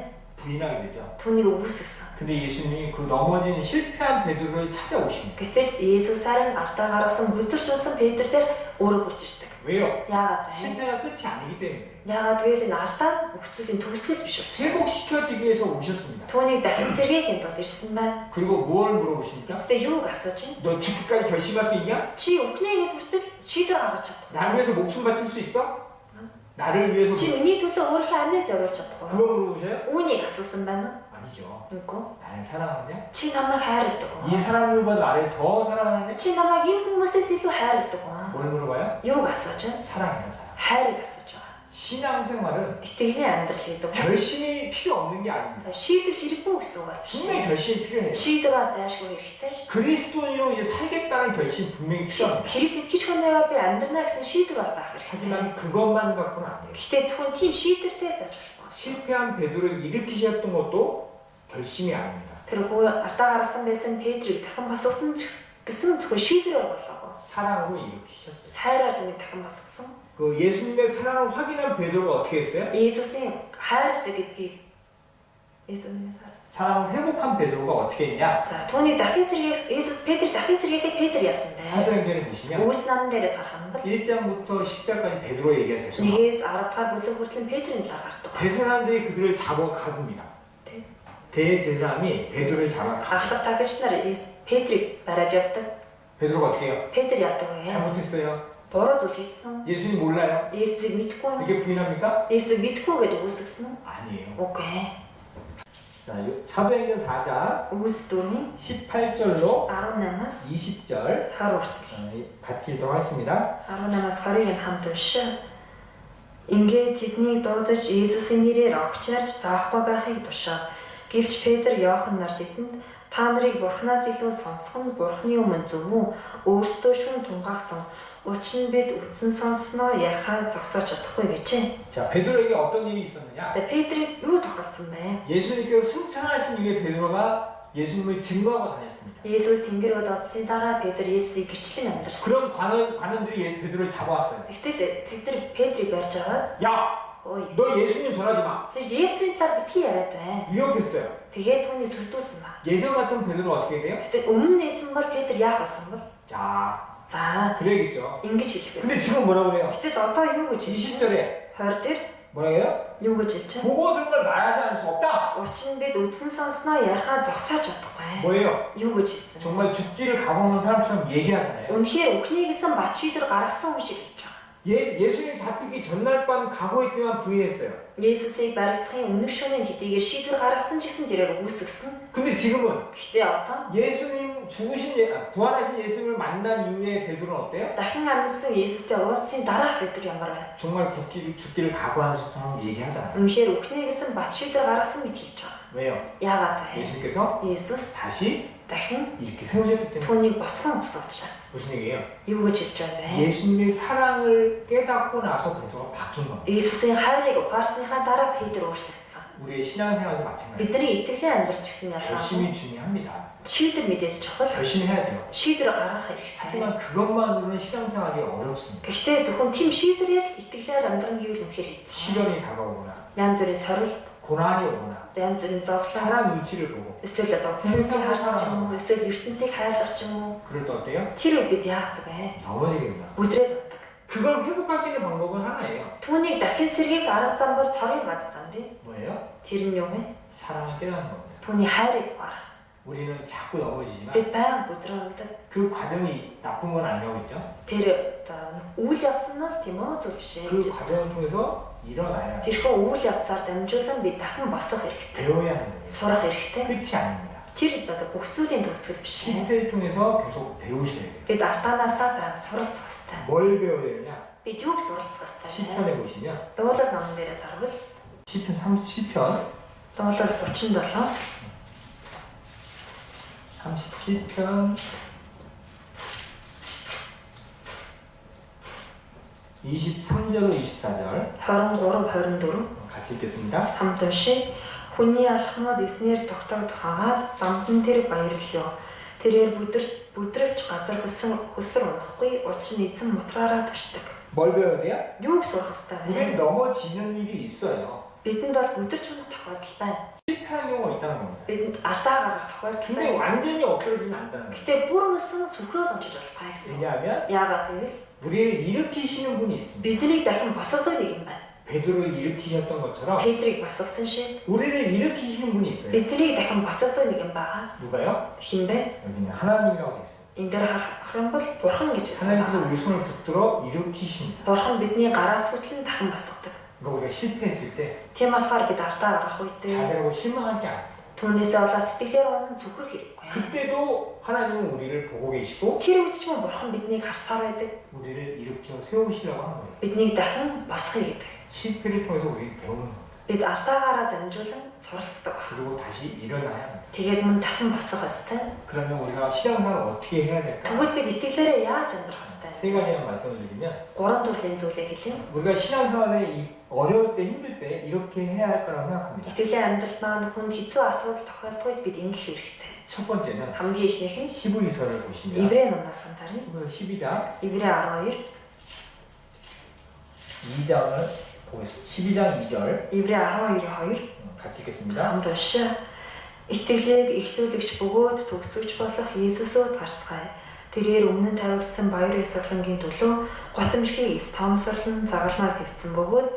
부인하게 되죠. түүнийг үгүйсгэсэн. 근데 예수님이 그 넘어진 실패한 베드로를 찾아오십니다. Гэтэл Есүс харин алдаа гаргасан бүдэршүүлсэн Петр дээр өөрөө хүрч ирдэг. 왜요? Яагаад вэ? 실패가 끝이 아니기 때문에. Яагаад гэвэл энэ алдаа нөхцөлийн төгсгөл биш учраас. 회복시켜주기 위해서 오셨습니다. Түүнийг дахин сэргээхийн тулд ирсэн байна. 그리고 무엇을 물어보십니까? Эцэстээ юуг асууж байна? 너 죽기까지 결심할 수 있냐? Чи өхнийгээ хүртэл шийдвэр гаргаж чадах. 나를 위해서 목숨 바칠 수 있어? 나를 위해서 Чи миний төлөө өөрийнхөө амийг зориулж чадах 그거 уу? 물어보세요? Үүнийг асуусан байна уу? 아니죠. Үгүй. 나를 사랑하느냐? Чи намайг хайрладаг 이 уу? 사람을 보다 나를 더 사랑하느냐? Чи намайг энэ хүмүүсээс илүү хайрладаг уу? 뭘 물어봐요? Юуг асууж байна? 사랑이야 사랑. Хайрыг асууж байгаа. 신앙생활은 Итгэлийн амьдрал гэдэг нь 결심이 필요 없는 게 아닙니다. шийдвэр хэрэггүй гэсэн үг биш. 분명히 결심이 필요해요. Шийдвэр заашгүй хэрэгтэй. 그리스도인으로 이제 살겠다는 결심이 분명히 필요합니다. Христ итгэж хүнээвээ би амьдрнаа гэсэн шийдвэр бол байх хэрэгтэй. 하지만 그것만 갖고는 안 돼요. Гэхдээ зөвхөн тийм шийдвэртэй байж болохгүй. 실패한 베드로를 일으키셨던 것도 결심이 아닙니다. Тэр хүү алдаа гаргасан байсан Петрийг дахин босгосон гэсэн зөвхөн шийдвэрээр болоогүй. 사랑으로 일으키셨어요. Хайраар түүнийг дахин босгосон. 그 예수님의 사랑을 확인한 베드로가 어떻게 했어요? Есүсийн хайрладаг гэдгийг Есүсийн 사랑을 회복한 베드로가 어떻게 했냐? За түүний дахин сэргээс Есүс Петр дахин сэргээхэд Петр яасан бэ? 사도행전을 보시면 Үүс намн дээрээс харах юм бол 1장부터 10장까지 베드로 얘기가 되죠. 1-ээс 10 дахь бүлэг хүртэл Петрийн талаар гардаг. 대제사장들이 그들을 잡아 가둡니다. 네. 대제사장이 베드로를 잡아 가. Ахлах тагч нар Петрийг бариад явдаг. 베드로가 어떻게 해요? Петр яадаг вэ? 잘못했어요. Буруу зүйл хийсэн үү? 예수님 몰라요? Есүсийг мэдгүй юу? 이게 부인합니까? Есүс мэдгүй гэдээ үгүйсгэсэн үү? 아니에요. Үгүй. 자, 사도행전 4장 Үгс 4-ийн 18절로 18-аас 20절 20 хүртэл. 같이 읽도록하겠습니다. 18-аас 20-ыг хамт уншаа. Ингээд тэднийг дуудаж Есүсийн нэрээр огчнарч заахгүй байхыг тушаа. Гэвч Петр Иохан нар тэдэнд та нарыг Бурханаас илүү сонсох нь Бурханы өмнө зөв үү? Өөрсдөө шүүн тунгаахтун. Учир нь бид үтсэн сонссноо ярихаа зогсоож чадахгүй гэжээ. 자, 베드로에게 어떤 일이 있었느냐? Тэгээ Петрийг юу тохиолдсон бэ? 예수님께서 승천하신 이후에 베드로가 예수님을 증거하고 다녔습니다. Есүс тэнгэр рүү дуудсны дараа Петр Есүсийг гэрчлэн амьдарсан. 그런 관원들이 베드로를 잡아왔어요. Гэтэл тэд нар Петрийг барьж агаад 야, ой 너 예수님 전하지 마. тэр Есүсийн талаар битгий яриад бай. 위협했어요. Тэгээд түүнийг сүрдүүлсэн ба. 예전 같은 베드로 어떻게 돼요? Гэтэл өмнө нээсэн бол Петр яах болсон бол? 자, За 그래야겠죠. ингэж хэлэх 근데 байсан. 지금 뭐라고 해요? Гэтэл одоо юу гэж хэлж 20절에 20 дээр 뭐라고 해요? юу гэж хэлж байна? 보고 들은 걸 말하지 않을 수 없다. Учир нь бид үдсэн сонсноо ярихаа зогсоож чадахгүй. 뭐예요? Юу гэж хэлсэн? 정말 죽기를 각오하는 사람처럼 얘기하잖아요. Үнэхээр өхний гэсэн бат шийдвэр гаргасан хүн шиг хэлж байгаа. 예수님 잡히기 전날 밤 각오했지만 부인했어요. Есүсийг баригдахын өмнөх шөнийн хэдийгээр шийдвэр гаргасан ч гэсэн тэрээр үгүйсгэсэн. 근데 지금은 Гэхдээ одоо 예수님 부활하신 예수님을 만난 이후에 베드로는 어때요? дахин амьдсан Есүстэй уулзсан дараах Петр ямар байна? 정말 죽기를 각오하는 사람처럼 얘기하잖아요. Үнэхээр өхний гэсэн бат шийдвэр гаргасан мэт хэлж байгаа. 왜요? Яагаад вэ? 예수님께서 Есүс 다시 дахин 이렇게 세우셨기 때문에. түүнийг босгон өгсөн учраас. 무슨 얘기예요? Юу гэж хэлж байна вэ? 예수님의 사랑을 깨닫고 나서 베드로가 바뀐 겁니다. Есүсийн хайрыг ухаарсныхаа дараа Петр өөрчлөгдсөн. 우리의 신앙생활도 마찬가지예요. Бидний итгэлийн амьдрал ч гэсэн 결심이 ялгаагүй. 중요합니다. Шийдвэр мэдээж чухал. 열심히 해야 돼요. Шийдвэр гаргах хэрэгтэй. 하지만 그것만으로는 신앙생활이 어렵습니다. Гэхдээ зөвхөн тийм шийдвэрээр л итгэлээр амьдран гэвэл үнэхээр хэцүү. 시련이 다가오거나 Янз бүрийн сорил, 고난이 오거나 янз бүрийн зовлон, 사람 눈치를 보고 эсвэл одоо хүмүүсийн харц ч юм уу, эсвэл ертөнцийг хайрлах ч юм уу. 그럴 때 어때요? Тэр үед бид яадаг вэ? 넘어지게 됩니다. Өдрээд утдаг. 그걸 회복할 수 있는 방법은 하나예요. Түүнийг дахин сэргийх арга зам бол цорын гад зам бий. 뭐예요? Тэр нь юу вэ? 사랑을 깨닫는 겁니다. Түүний хайрыг ухаарах. 우리는 자꾸 넘어지지만 Бид баян өдрөөлдөг. 그 과정이 나쁜 건 아니라고 했죠. Тэр одоо үйл явц нь л тийм үү зүйл биш 그 ээ. 과정을 통해서 일어나야 Тэрхүү үйл явцаар дамжуулан бид дахин босох хэрэгтэй. 배워야 하는 거예요. Сурах хэрэгтэй. 끝이 아닙니다. Тэр одоо бүх зүйлийн төгсгөл биш ээ. 실패를 통해서 계속 배우셔야 돼요. Бид алдаанаасаа байнга суралцах хэрэгтэй. 뭘 배워야 되느냐? Бид юуг суралцах хэрэгтэй вэ? 시편에 보시면 Дуулал номон дээрээс харвал 시편 37편 дуулал 37 23절로 24절 23 24 같이 읽겠습니다. хамт уншия. Хүний алхмууд эснээр тогтоогдох хагаад замдан тэр баярлалаа. Тэрээр бүдрэлж газар хөсөр унахгүй учир нь эзэн мутраараа түшдэг. 뭘 배워야 돼요? Юуг сурах хэрэгтэй вэ? 우린 넘어지는 일이 있어요. Бидэнд бол өдөрч унах тохиолдол байна. 실패한 경우가 있다는 겁니다. Бидэнд алдаа гарах тохиолдол 근데 байна. 완전히 엎드러지면 안다는 거예요. Гэтэ бүр мөсөн сүхрөөд унжиж болохгүй гэсэн. 왜냐하면 Яагаад гэвэл 우리를 일으키시는 분이 있습니다. биднийг дахин босгодог нэг юм байна. 베드로를 일으키셨던 것처럼 Петрийг босгосон шиг 우리를 일으키시는 분이 있어요. биднийг дахин босгодог нэг юм байгаа. 누가요? Хин бэ? 여기는 하나님이라고 돼 있어요. Энд дээр харах юм бол бурхан гэж хэлсэн 하나님께서 байна. 우리 손을 붙들어 일으키십니다. Бурхан бидний гараас хөтлөн дахин босгодог. 그러니까 우리가 실패했을 때 Тийм болохоор бид алдаа гарах үедээ 좌절하고 실망할 게 아닙니다. түүнээсээ болоод сэтгэлээр унах зүгрэх хэрэггүй. 그때도 하나님은 우리를 보고 계시고 Тэр үед ч юм бурхан биднийг харсаар байдаг. 우리를 일으켜 세우시려고 하는 거예요. Биднийг дахин босгоё гэдэг. 실패를 통해서 우리 배우는 겁니다. Бид алдаагаараа дамжуулан суралцдаг байна. 그리고 다시 일어나야 합니다. Тэгээд мөн дахин босгох ёстой. 그러면 우리가 신앙생활을 어떻게 해야 될까? Тэгвэл бид итгэлээрээ яаж амьдрах 세 ёстой? 가지만 말씀을 드리면 Гурван төрлийн зүйлийг хэлье. 우리가 신앙생활에 어려울 때 힘들 때 이렇게 해야 할 거라고 생각합니다. Итгэлийн амьдралд маань хүнд хэцүү асуудал тохиолдох үед бид ингэх хэрэгтэй. 첫 번째는 хамгийн ихнийх нь 히브리서를 보시면 Еврей номоос хамтарна. 히브리서 12장 Еврей 12, 2장을 보겠습니다. 12장 2절 Еврей 12:2 같이 읽겠습니다. хамт уншаа. Итгэлийг эхлүүлэгч бөгөөд төгсгөж болох Иесусөд гарцгаая. Тэрээр өмнө нь тавигдсан баяр ёслонгийн төлөө готомшгийг томсорлон загалмаар твцсэн бөгөөд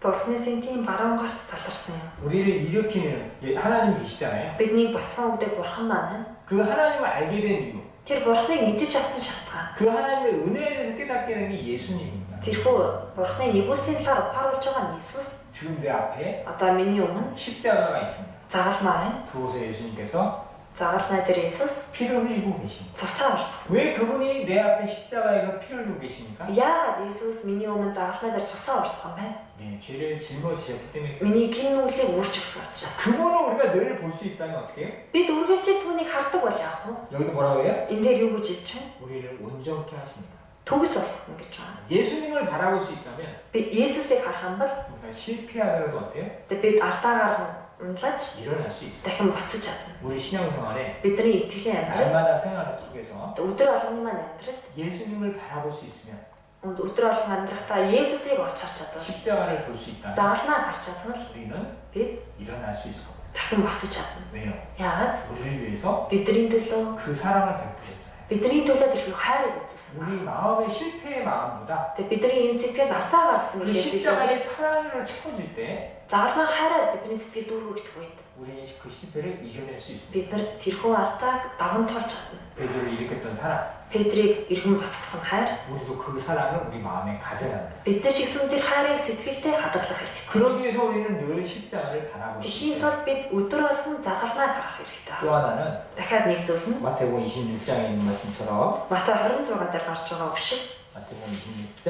Бурхны сэнтийн баруун гарц таларсан юм. 우리를 일으키는 하나님이 계시잖아요. Бидний босгон өгдөг Бурхан маань 그 하나님을 알게 된 이유, тэр Бурхныг мэдэж авсан шалтгаан. 그 하나님의 은혜에 대해서 깨닫게 된 게 예수님입니다. Тэрхүү Бурхны нэгүслийн талаар ухааруулж байгаа нь Иесус. 지금 내 앞에 Одоо миний өмнө 십자가가 있습니다. загалмаа байна. 그곳에 예수님께서 Загалмай дээр Иесус 피를 흘리고 계십니다. цусаа орсон. 왜 그분이 내 앞에 십자가에서 피를 흘리고 계십니까? Яагаад Иесус миний өмнө загалмай дээр цусаа орсон бэ? 네, 죄를 짊어지셨기 때문에 Миний гин нүглийг үрж өгсөн учраас. 그분을 우리가 늘 볼 수 있다면 어떻게 해요? Бид үргэлжлээд түүнийг хардаг бол яах вэ? 여기도 뭐라고 해요? Энэ дээр юу гэж хэлж байна? 우리를 온전케 하십니다. Төгс болгоно гэж байна. 예수님을 바라볼 수 있다면 Би Иесусыг харах юм бол 우리가 실패하더라도 어때요? бид алдаагаар унлаж 일어날 수 있어요. дахин босож чадна. 우리 신앙생활에 Бидний итгэлийн амьдрал 날마다 생활 속에서 өдөр болгоны маань амьдрал 예수님을 바라볼 수 있으면 өдөр болгон амьдрахтаа Иесусыг олж харж чадвал 십자가를 볼 수 있다면 загалмаа харж чадвал 우리는 бид 일어날 수 있을 겁니다. дахин босож чадна. 왜요? Яагаад? 우리를 위해서 Бидний төлөө 그 사랑을 베푸셨잖아요. бидний төлөө тэрхүү хайрыг үзүүлсэн. 우리 마음의 실패의 마음보다 Тэгээ бидний энэ сэтгэл алдаа гарсан 그 гэхээс 십자가의 илүү 사랑으로 채워질 때 загалмаа хайраар бидний сэтгэл дүүргэгдэх үед 우리는 그 실패를 이겨낼 수 있습니다. бид нар тэрхүү алдааг даван туулж чадна. 베드로를 일으켰던 사랑, Петрийг иргэн босгосон хайр 우리도 그 사랑을 우리 마음에 가져야 합니다. бид нар шигсэн тэр хайрыг сэтгэлдээ хадгалах хэрэгтэй. 그러기 위해서 우리는 늘 십자가를 바라보고 Тэхийн 있습니다. тулд бид өдөр болгон загалмайг харах хэрэгтэй. 또 하나는 Дахиад нэг зүйл нь 마태복음 26장에 있는 말씀처럼 Матай 26 дээр гарч байгаа үг шиг 마태복음 26장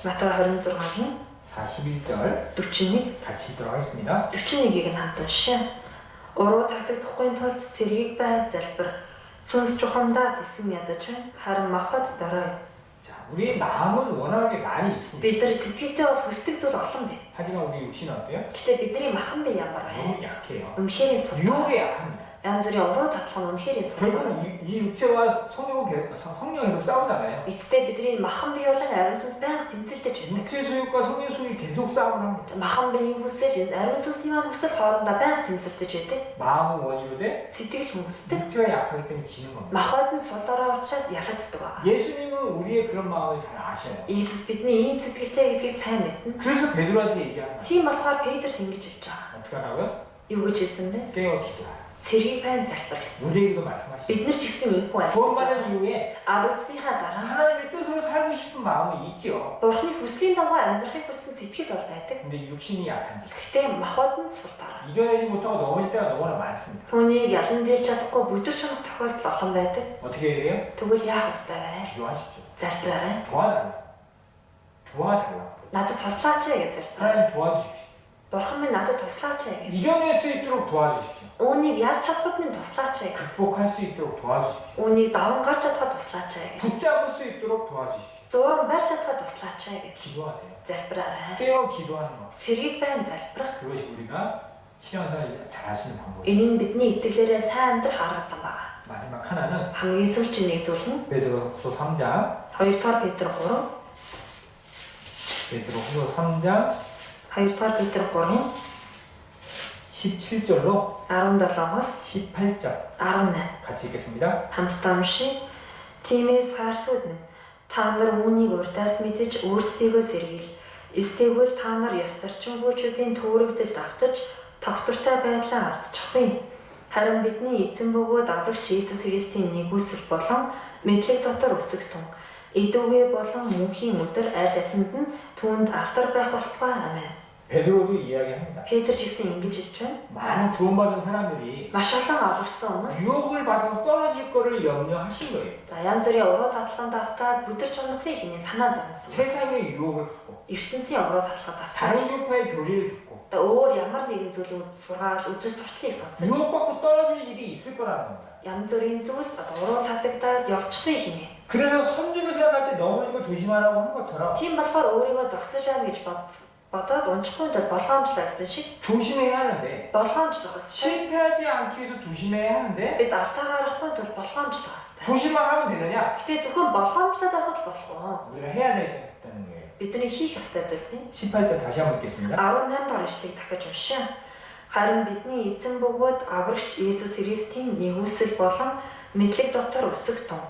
Матай 26-гийн 41절 41 같이 들어가겠습니다. 41-ийг нь хамт уншаа. Уруу таглагдахгүй тулд сэргийг бай залбир. Сүнс чухамдаа тэсэн ядаж байна. Харин махад дорой. 자, 우리의 마음은 원하는 게 많이 있습니다. Бид нар сэтгэлдээ бол хүсдэг зүйл олон бай. 하지만 우리 육신은 어때요? Гэтэ бидний махан бие ямар вэ? 너무 약해요. Үнэхээр сул. 유혹에 약합니다. Янз бүрийн уруу татлах нь үнэхээр сул. 결국은 이 육체와 성령 계속 싸우잖아요. Эцэстээ бидний махан бие болон ариун сүнс байнга тэмцэлдэж байдаг. 육체 소유과 성령 소유 계속 싸움을 합니다. Махан биеийн хүсэл, ариун сүнсний маань хүсэл хоорондоо байнга тэмцэлдэж байдаг. 마음은 원이로 돼 Сэтгэл хүнсдэг. 육체가 약하기 때문에 지는 겁니다. Махбод нь сул дорой учраас ялагддаг байгаа. 예수님은 우리의 그런 마음을 잘 아셔요. Иесус бидний ийм сэтгэлтэй гэдгийг сайн мэднэ. 그래서 베드로한테 얘기하는 거예요. Тийм болохоор Петр ингэж хэлж байгаа. 어떻게 하라고요? Юу гэж хэлсэн бэ? 깨어 기도하라. Сэргийг байн залбир гэсэн. 우리에게도 말씀하시죠. Бид нар ч гэсэн ийхүү 구원 ажиллаж 받은 байгаа. 이후에 Аврагдсныхаа дараа 하나님의 뜻으로 살고 싶은 마음은 있죠. Бурхны хүслийн дагуу амьдрахыг хүссэн сэтгэл бол байдаг. 근데 육신이 약한지 Гэхдээ махбод нь сул дорой. 이겨내지 못하고 넘어질 때가 너무나 많습니다. Түүнийг ялан дийлж чадахгүй бүдэр шунах тохиолдол олон байдаг. 어떻게 해야 돼요? Тэгвэл яах ёстой вэ? 기도하십시오. Залбираарай. 도와달라. 도와달라. Надад туслаач гэж залбираа. 하나님 도와주십시오. Бурхан минь надад туслаач гэж. 이겨낼 수 있도록 도와주십시오. Үүнийг ялж чадхад минь туслаач гэж. 극복할 수 있도록 도와주십시오. Үүнийг даван гарч чадхад туслаач гэж. 붙잡을 수 있도록 도와주십시오. Зураг барьж чадхад туслаач гэж. 기도하세요. Залбираарай. 깨어 기도하는 것. Сэргийг байн залбирах. 그것이 우리가 신앙생활 잘 하시는 방법이에요. Энэ нь бидний итгэлээрээ сайн амьдрах арга зам байна. 마지막 하나는 Хамгийн сүүлчийн нэг зүйл нь 베드로후서 3장 2-р Петр 3, 베드로후서 3장 2-р Петр 3-ын 17절로 17-оос 18절 18 같이 읽겠습니다. хамтдаа уншия. Тиймээс хаартууд минь та нар үүнийг урдаас мэдэж өөрсдийгөө сэргийл. Эсвэл та нар ёс зарчимгүйчүүдийн төөрөгдөлд автаж тогтвортой байдлаа алдчихгүй. Харин бидний эзэн бөгөөд аврагч Иесус Христийн нэгүсэл болон мэдлэг дотор өсөгдөн идүүгээ болон мөнхийн өдөр аль алинд нь түүнд алтар байх болтугай. 아멘. 베드로도 이야기합니다. Петр ч гэсэн ингэж хэлж байна. 많은 구원받은 사람들이 Маш олон аврагдсан хүмүүс 유혹을 받아서 떨어질 거를 염려하신 거예요. за янз бүрийн уруу татлаганд автаад бүдэрч унахыг хэмээн санаа зовсон. 세상의 유혹을 갖고 ертөнцийн уруу татлагад 다른 автаж 교파의 교리를 듣고 өөр ямар нэгэн зүйлийг сургаал үзэл сурталыг сонсож 유혹받고 떨어질 일이 있을 거라는 거야. янз бүрийн зүйл уруу татагдаад явчихвээ хэмээн. 그래서 선주를 생각할 때 넘어지고 조심하라고 한 것처럼 Тийм болохоор өөрийгөө зогсож байна гэж бодоод унчихгүй тул болгоомжлоо гэсэн шиг 조심해야 하는데 болгоомжлох хэрэгтэй. 실패하지 않기 위해서 조심해야 하는데 Бид алдаа гарахгүй тул болгоомжлох хэрэгтэй. 조심만 하면 되느냐? Гэтэ зөвхөн болгоомжлоод байхад болох уу? 우리가 해야 되겠다는 거예요. Бидний хийх ёстой зүйл нь 18절 다시 한번 읽겠습니다. 18 дугаар ишлэгийг дахиж уншия. Харин бидний эзэн бөгөөд аврагч Иесус Христийн нэгүсэл болон мэдлэг дотор өсөгдөн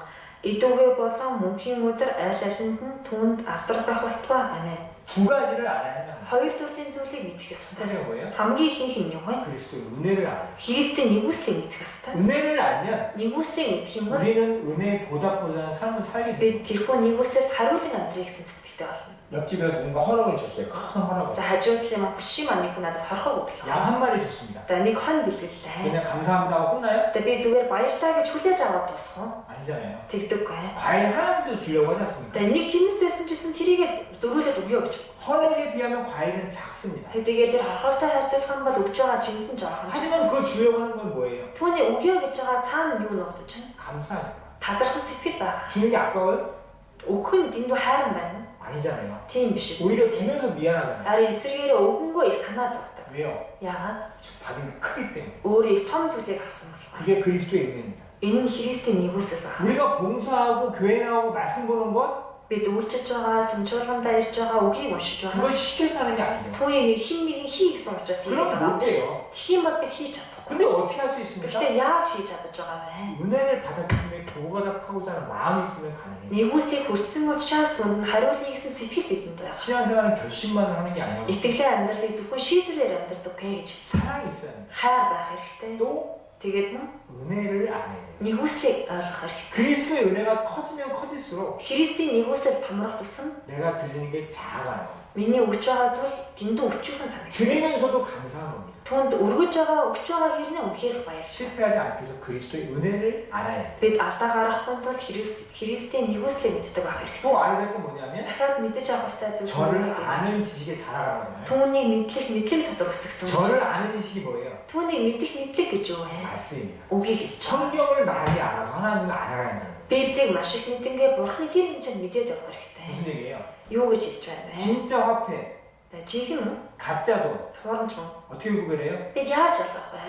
идүүгээ болон мөнхийн өдөр аль алинд нь түүнд алтар байх болтугай. 아멘. 두 가지를 알아야 합니다. Хоёр төрлийн зүйлийг мэдэх ёстой. 그게 뭐예요? хамгийн ихнийх нь юу вэ? 그리스도의 은혜를 알아요. Христийн нэгүслийг мэдэх ёстой. 은혜를 알면 Нэгүслийг мэдэх юм бол 우리는 은혜에 보답보다는 삶을 살게 돼요. бид тэрхүү нэгүсэлд хариулан амьдрах гэсэн сэтгэлтэй болно. 옆집에 누군가 허락을 줬어요. 큰 허락을. За хажууд талын хүшийн маань нэг надад хорхоо өглөө. 양 한 마리 줬습니다. За нэг хон бэлгэллээ. 그냥 감사합니다 하고 끝나요? За би зүгээр баярлалаа гэж хүлээж аваад дуусах уу? 아니잖아요. Тэгдэггүй. 과일 하나도 주려고 하지 않습니까? За нэг жинсээсэн гэсэн тэрийг дөрүүлээд өгөө гэж. 허락에 비하면 과일은 작습니다. Тэгээд тэр хорхоортой харьцуулах юм бол өгж байгаа жинс нь жоохон. 하지만 그걸 주려고 하는 건 뭐예요? Түүний өгөө гэж байгаа цаана юу ногдож байна? 감사하니까. Талархсан сэтгэл байгаа. 주는 게 아까워요? Өгөх нь дэндүү хайран байна. 아니잖아요. Тийм биш. 오히려 주면서 미안하잖아요. Ари эсрэгээрээ өгөнгөө их санаа зовдог. 왜요? Яагаад? 받은 게 크기 때문에. өөрөө их том зүйлийг авсан болохоор. 그게 그리스도의 은혜입니다. Энэ нь Христийн нэгүсэл байна. 우리가 봉사하고 교회 나오고 말씀 보는 것 Бид үйлчилж байгаа, сүмжүүлгандаа ирж байгаа, үгийг уншиж байгаа. 그걸 쉽게 사는 게 아니죠. Түүнийг нэг хин нэгэн хий гэсэн учраас хийж 그럼 байгаа 못 биш. 돼요. Тийм бол бид хийж чадахгүй. 근데 어떻게 할 수 있습니까? Гэхдээ яаж хийж чадаж байгаа вэ? 은혜를 받았기 때문에 교과답하고자 하는 마음이 있으면 가능해요. Нэгүсийг хүртсэн учраас түнд нь хариулъя гэсэн сэтгэл бидэнд байна. 신앙생활은 결심만을 하는 게 아니라 Итгэлийн амьдралыг зөвхөн шийдвэрээр амьдрдаг гэж. 사랑이 있어야 합니다. Хайр байх хэрэгтэй. 또 Тэгээд нь 은혜를 알아야 돼요. нэгүслийг ойлгох хэрэгтэй. 그리스도의 은혜가 커지면 커질수록 Христийн нэгүсэл томрох тусам 내가 드리는 게 작아요. миний өгч байгаа зүйл дэндүү өчүүхэн санагдав. 드리면서도 감사한 겁니다. Түүнд өргөж байгаа, өгч байгаа хэрнээ үнхээр баярлалаа. 실패하지 않기 위해서 그리스도의 은혜를 알아야 돼요. Бид алдаа гарахгүй тул Христийн нэгүслийг мэддэг байх хэрэгтэй. 또 알아야 될 건 뭐냐면 Дахиад мэдэж авах хэрэгтэй зүйл 저를 нь 아는 지식에 자라가잖아요. түүний мэдлэг дотор өсгөх 저를 юм. 아는 지식이 뭐예요? Түүнийг мэдэх мэдлэг гэж юу вэ? 말씀입니다. Үгийг хэлж байгаа. 성경을 많이 알아서 하나님을 알아가야 된다는 거예요. Библийг маш их мэдэнгээ Бурхны гэр хэмжээнд мэдээд явах хэрэгтэй. 무슨 얘기예요? Юу гэж хэлж байна вэ? 진짜 화폐, Жинхэнэ 가짜 돈 хуурмж мөн. 어떻게 구별해요? Бид яаж ялгах вэ?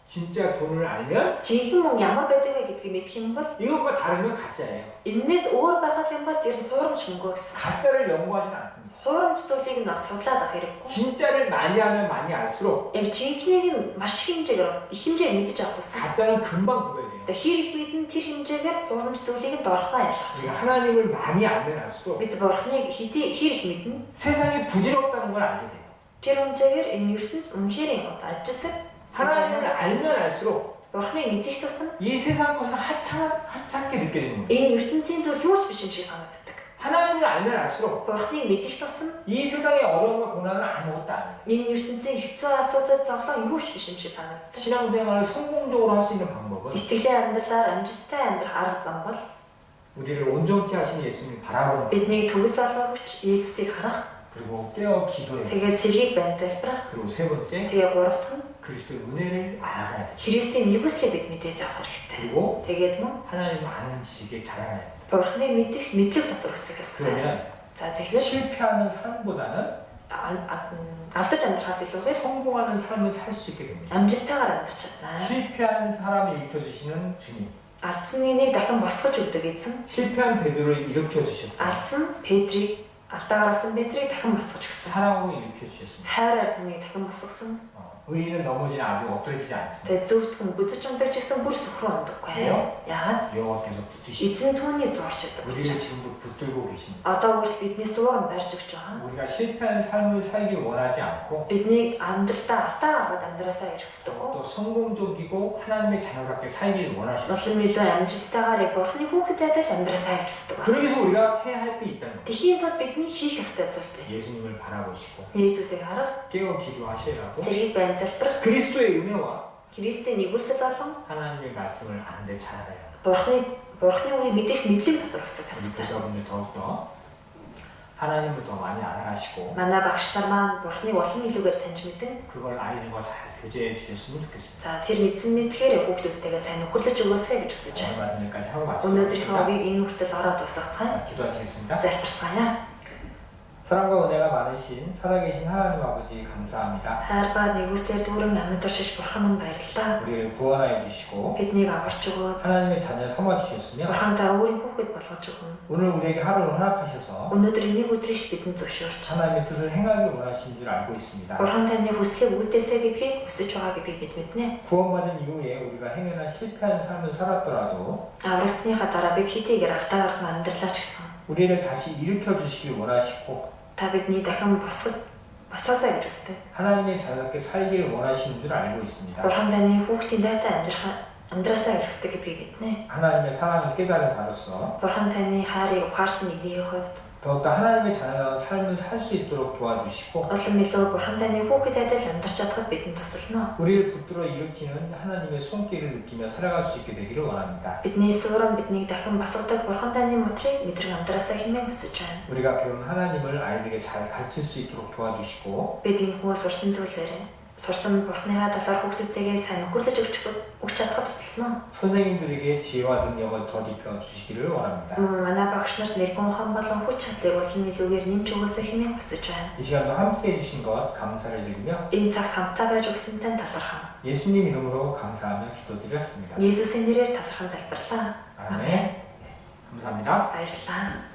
진짜 돈을 알면 Жинхэнэ мөнгө ямар байдаг вэ гэдгийг мэдэх юм бол 이것과 다르면 가짜예요. энэс өөр байх юм бол тэр нь хуурмж мөнгө гэсэн. 가짜를 연구하지는 않습니다. Хуурмж зүйлийг нь бас судлаад ах хэрэггүй. 진짜를 많이 하면 많이 알수록 Яг жинхнийг нь маш их хэмжээгээр мэдэж авах тусам. 가짜는 금방 구별돼요. Тэгээ хэр их мэдэн тэр хэмжээгээр хуурмж зүйлийг нь дорхноо ялгах 우리가 чинь. 하나님을 많이 알면 알수록 Бид Бурхныг хэр их мэднэ? 세상이 부질없다는 걸 알게 돼요. Тэр хэмжээгээр энэ ертөнц үнэхээр юм ажисэг. 하나님을 알면 알수록 Бурхныг мэдэх тусам 이 세상 것은 하찮게 느껴지는 거예요. энэ ертөнцийн зүйл юу ч биш юм шиг санагддаг. 하나님을 알면 알수록 Бурхныг мэдэх тусам 이 세상의 어려움과 고난은 아무것도 아니에요. энэ ертөнцийн хэцүү асуудал зовлон юу ч биш юм шиг санагддаг. 신앙생활을 성공적으로 할 수 있는 방법은 Итгэлийн амьдралаар амжилттай амьдрах арга зам бол 우리를 온전케 하시는 예수님 바라보는 것, бидний төгс олгогч Иесусыг харах, 그리고 깨어 기도해, тэгээд сэргийг байн залбирах, 그리고 세 번째 тэгээд гуравдах нь 그리스도의 은혜를 알아가야 돼. Христийн нэгүслийг бид мэдээж авах хэрэгтэй. 그리고 Тэгээд мөн 하나님을 아는 지식에 자라야 돼. Бурхныг мэдэх мэдлэг дотор өсөх хэрэгтэй. 그러면 За тэгэхээр 실패하는 삶보다는 алдаж амьдрахаас илүүгээр 성공하는 삶을 살 수 있게 됩니다. амжилттайгаар амьдрч чадна. 실패한 사람을 일으켜주시는 주님, Алдсан нэг дахин босгож өгдөг эзэн. 실패한 베드로를 일으켜주셨고 Алдсан Петрийг алдаа гаргасан Петрийг дахин босгож өгсөн. 사랑으로 일으켜주셨습니다. Хайраар түүнийг дахин босгосон. 의인은 넘어지나 아직 엎드러지지 않습니다. Тэгээ зөвхт хүн бүдэж унтаж гэсэн бүр сүхрэн ундаггүй. Яагаад? 여호와께서 붙드시고 Эзэн түүний зурч өгдөг. 우리를 지금도 붙들고 계십니다. Одоо хүртэл бидний суурн барьж өгч байгаа. 우리가 실패한 삶을 살길 원하지 않고 Бидний амьдралдаа алдаа гаргаад амьдраасаа гэж хүсдэг. 또 성공적이고 하나님의 자녀답게 살길 원하십니다. Улам илүү амжилттайгаар Бурхны хүүхэдтэй л амьдраасаа гэж хүсдэг. 그러기 위해서 우리가 해야 할 게 있다는 거예요. Тэхийн тулд бидний хийх ёстой зүйл бий. 예수님을 바라보시고 Есүсийг харах, 깨어 기도하시라고 зэргийг байн залбирах, 그리스도의 은혜와 Христийн нэгүсэл болон 하나님의 말씀을 아는데 잘알아요. Бурхны үгийг мэдэх мэдлэг дотор өсөх 우리 ёстой. 부자분들 더욱더 하나님을 더 많이 알아가시고 Манай багш нар маань Бурхныг улам илүүгээр таньж мэдэн. 그걸 아이들과 잘 교제해 주셨으면 좋겠습니다. За тэр мэдсэн мэдхээр хүүхдүүдтэйгээ сайн нөхөрлөж өгөөсэй гэж хүсэж 오늘 байна. 말씀 여기까지 하고 Өнөөдрийнхөө 마치겠습니다. үгийг энэ хүртэл ороод дуусгацгаая. 자, 기도하시겠습니다. Залбирцгаая. 사랑과 은혜가 많으신 살아계신 하나님 아버지 감사합니다. Хайр ба нэгүслэр дүүрэн амьд туршиж Бурхан минь баярлалаа. 우리를 구원하여 주시고 Биднийг аварч өгөөд 하나님의 자녀 삼아 주셨으며 Бурхантай өөрийн хүүхэд болгож өгөн. 오늘 우리에게 하루를 허락하셔서 Өнөөдөр энийг өдрийг бидэнд зөвшөөрч. 하나님의 뜻을 행하길 원하신 줄 알고 있습니다. Бурхан таны хүслийг үлдээсэй гэдгийг хүсэж байгаа гэдгийг бид мэднэ. 구원받은 이후에 우리가 행여나 실패한 삶을 살았더라도 Аврагдсныхаа дараа бид хэдийгээр алдаа гарах амьдралаач гэсэн. 우리를 다시 일으켜 주시길 원하시고 Та бидний дахин босоосаа гэж хүсдэг. 하나님의 자녀답게 살기를 원하시는 줄 알고 있습니다. Бурхан таны хүүхдийн дайтай амьдраасаа гэж хүсдэг гэдгийг мэднэ. 하나님의 사랑을 깨달은 자로서 Бурхан таны хайрыг ухаарсан нэгнийхээ хувьд 더욱더 하나님의 자녀다운 삶을 살 수 있도록 도와주시고 улам илүү Бурхан таны хүүхэд адил амьдарч чадхад бидэнд тусална. 우리를 붙들어 일으키는 하나님의 손길을 느끼며 살아갈 수 있게 되기를 원합니다. Бидний сууран биднийг дахин босгодог Бурхан таны мотрыг мэдрэг амьдраасаа хэмээн хүсэж байна. 우리가 배운 하나님을 아이들에게 잘 가르칠 수 있도록 도와주시고 Бид энэ хүмүүс сурсан Бурханыхаа талаар хүүхдүүдтэйгээ сайн нөхөрлөж өгч чадхад туслана. 선생님들에게 지혜와 능력을 덧입혀 주시기를 원합니다. Манай багш нарт нэргэн хон болон хүч чадлыг улам илүүгээр нэмж өгөөсэй хэмээн хүсэж байна. 이 시간도 함께 해주신 것 감사를 드리며 Энэ цагт хамтдаа байж өгсөнтэй талархам. 예수님 이름으로 감사하며 기도드렸습니다. Есүсийн нэрээр талархан залбирлаа. 아멘. 감사합니다. Баярлалаа.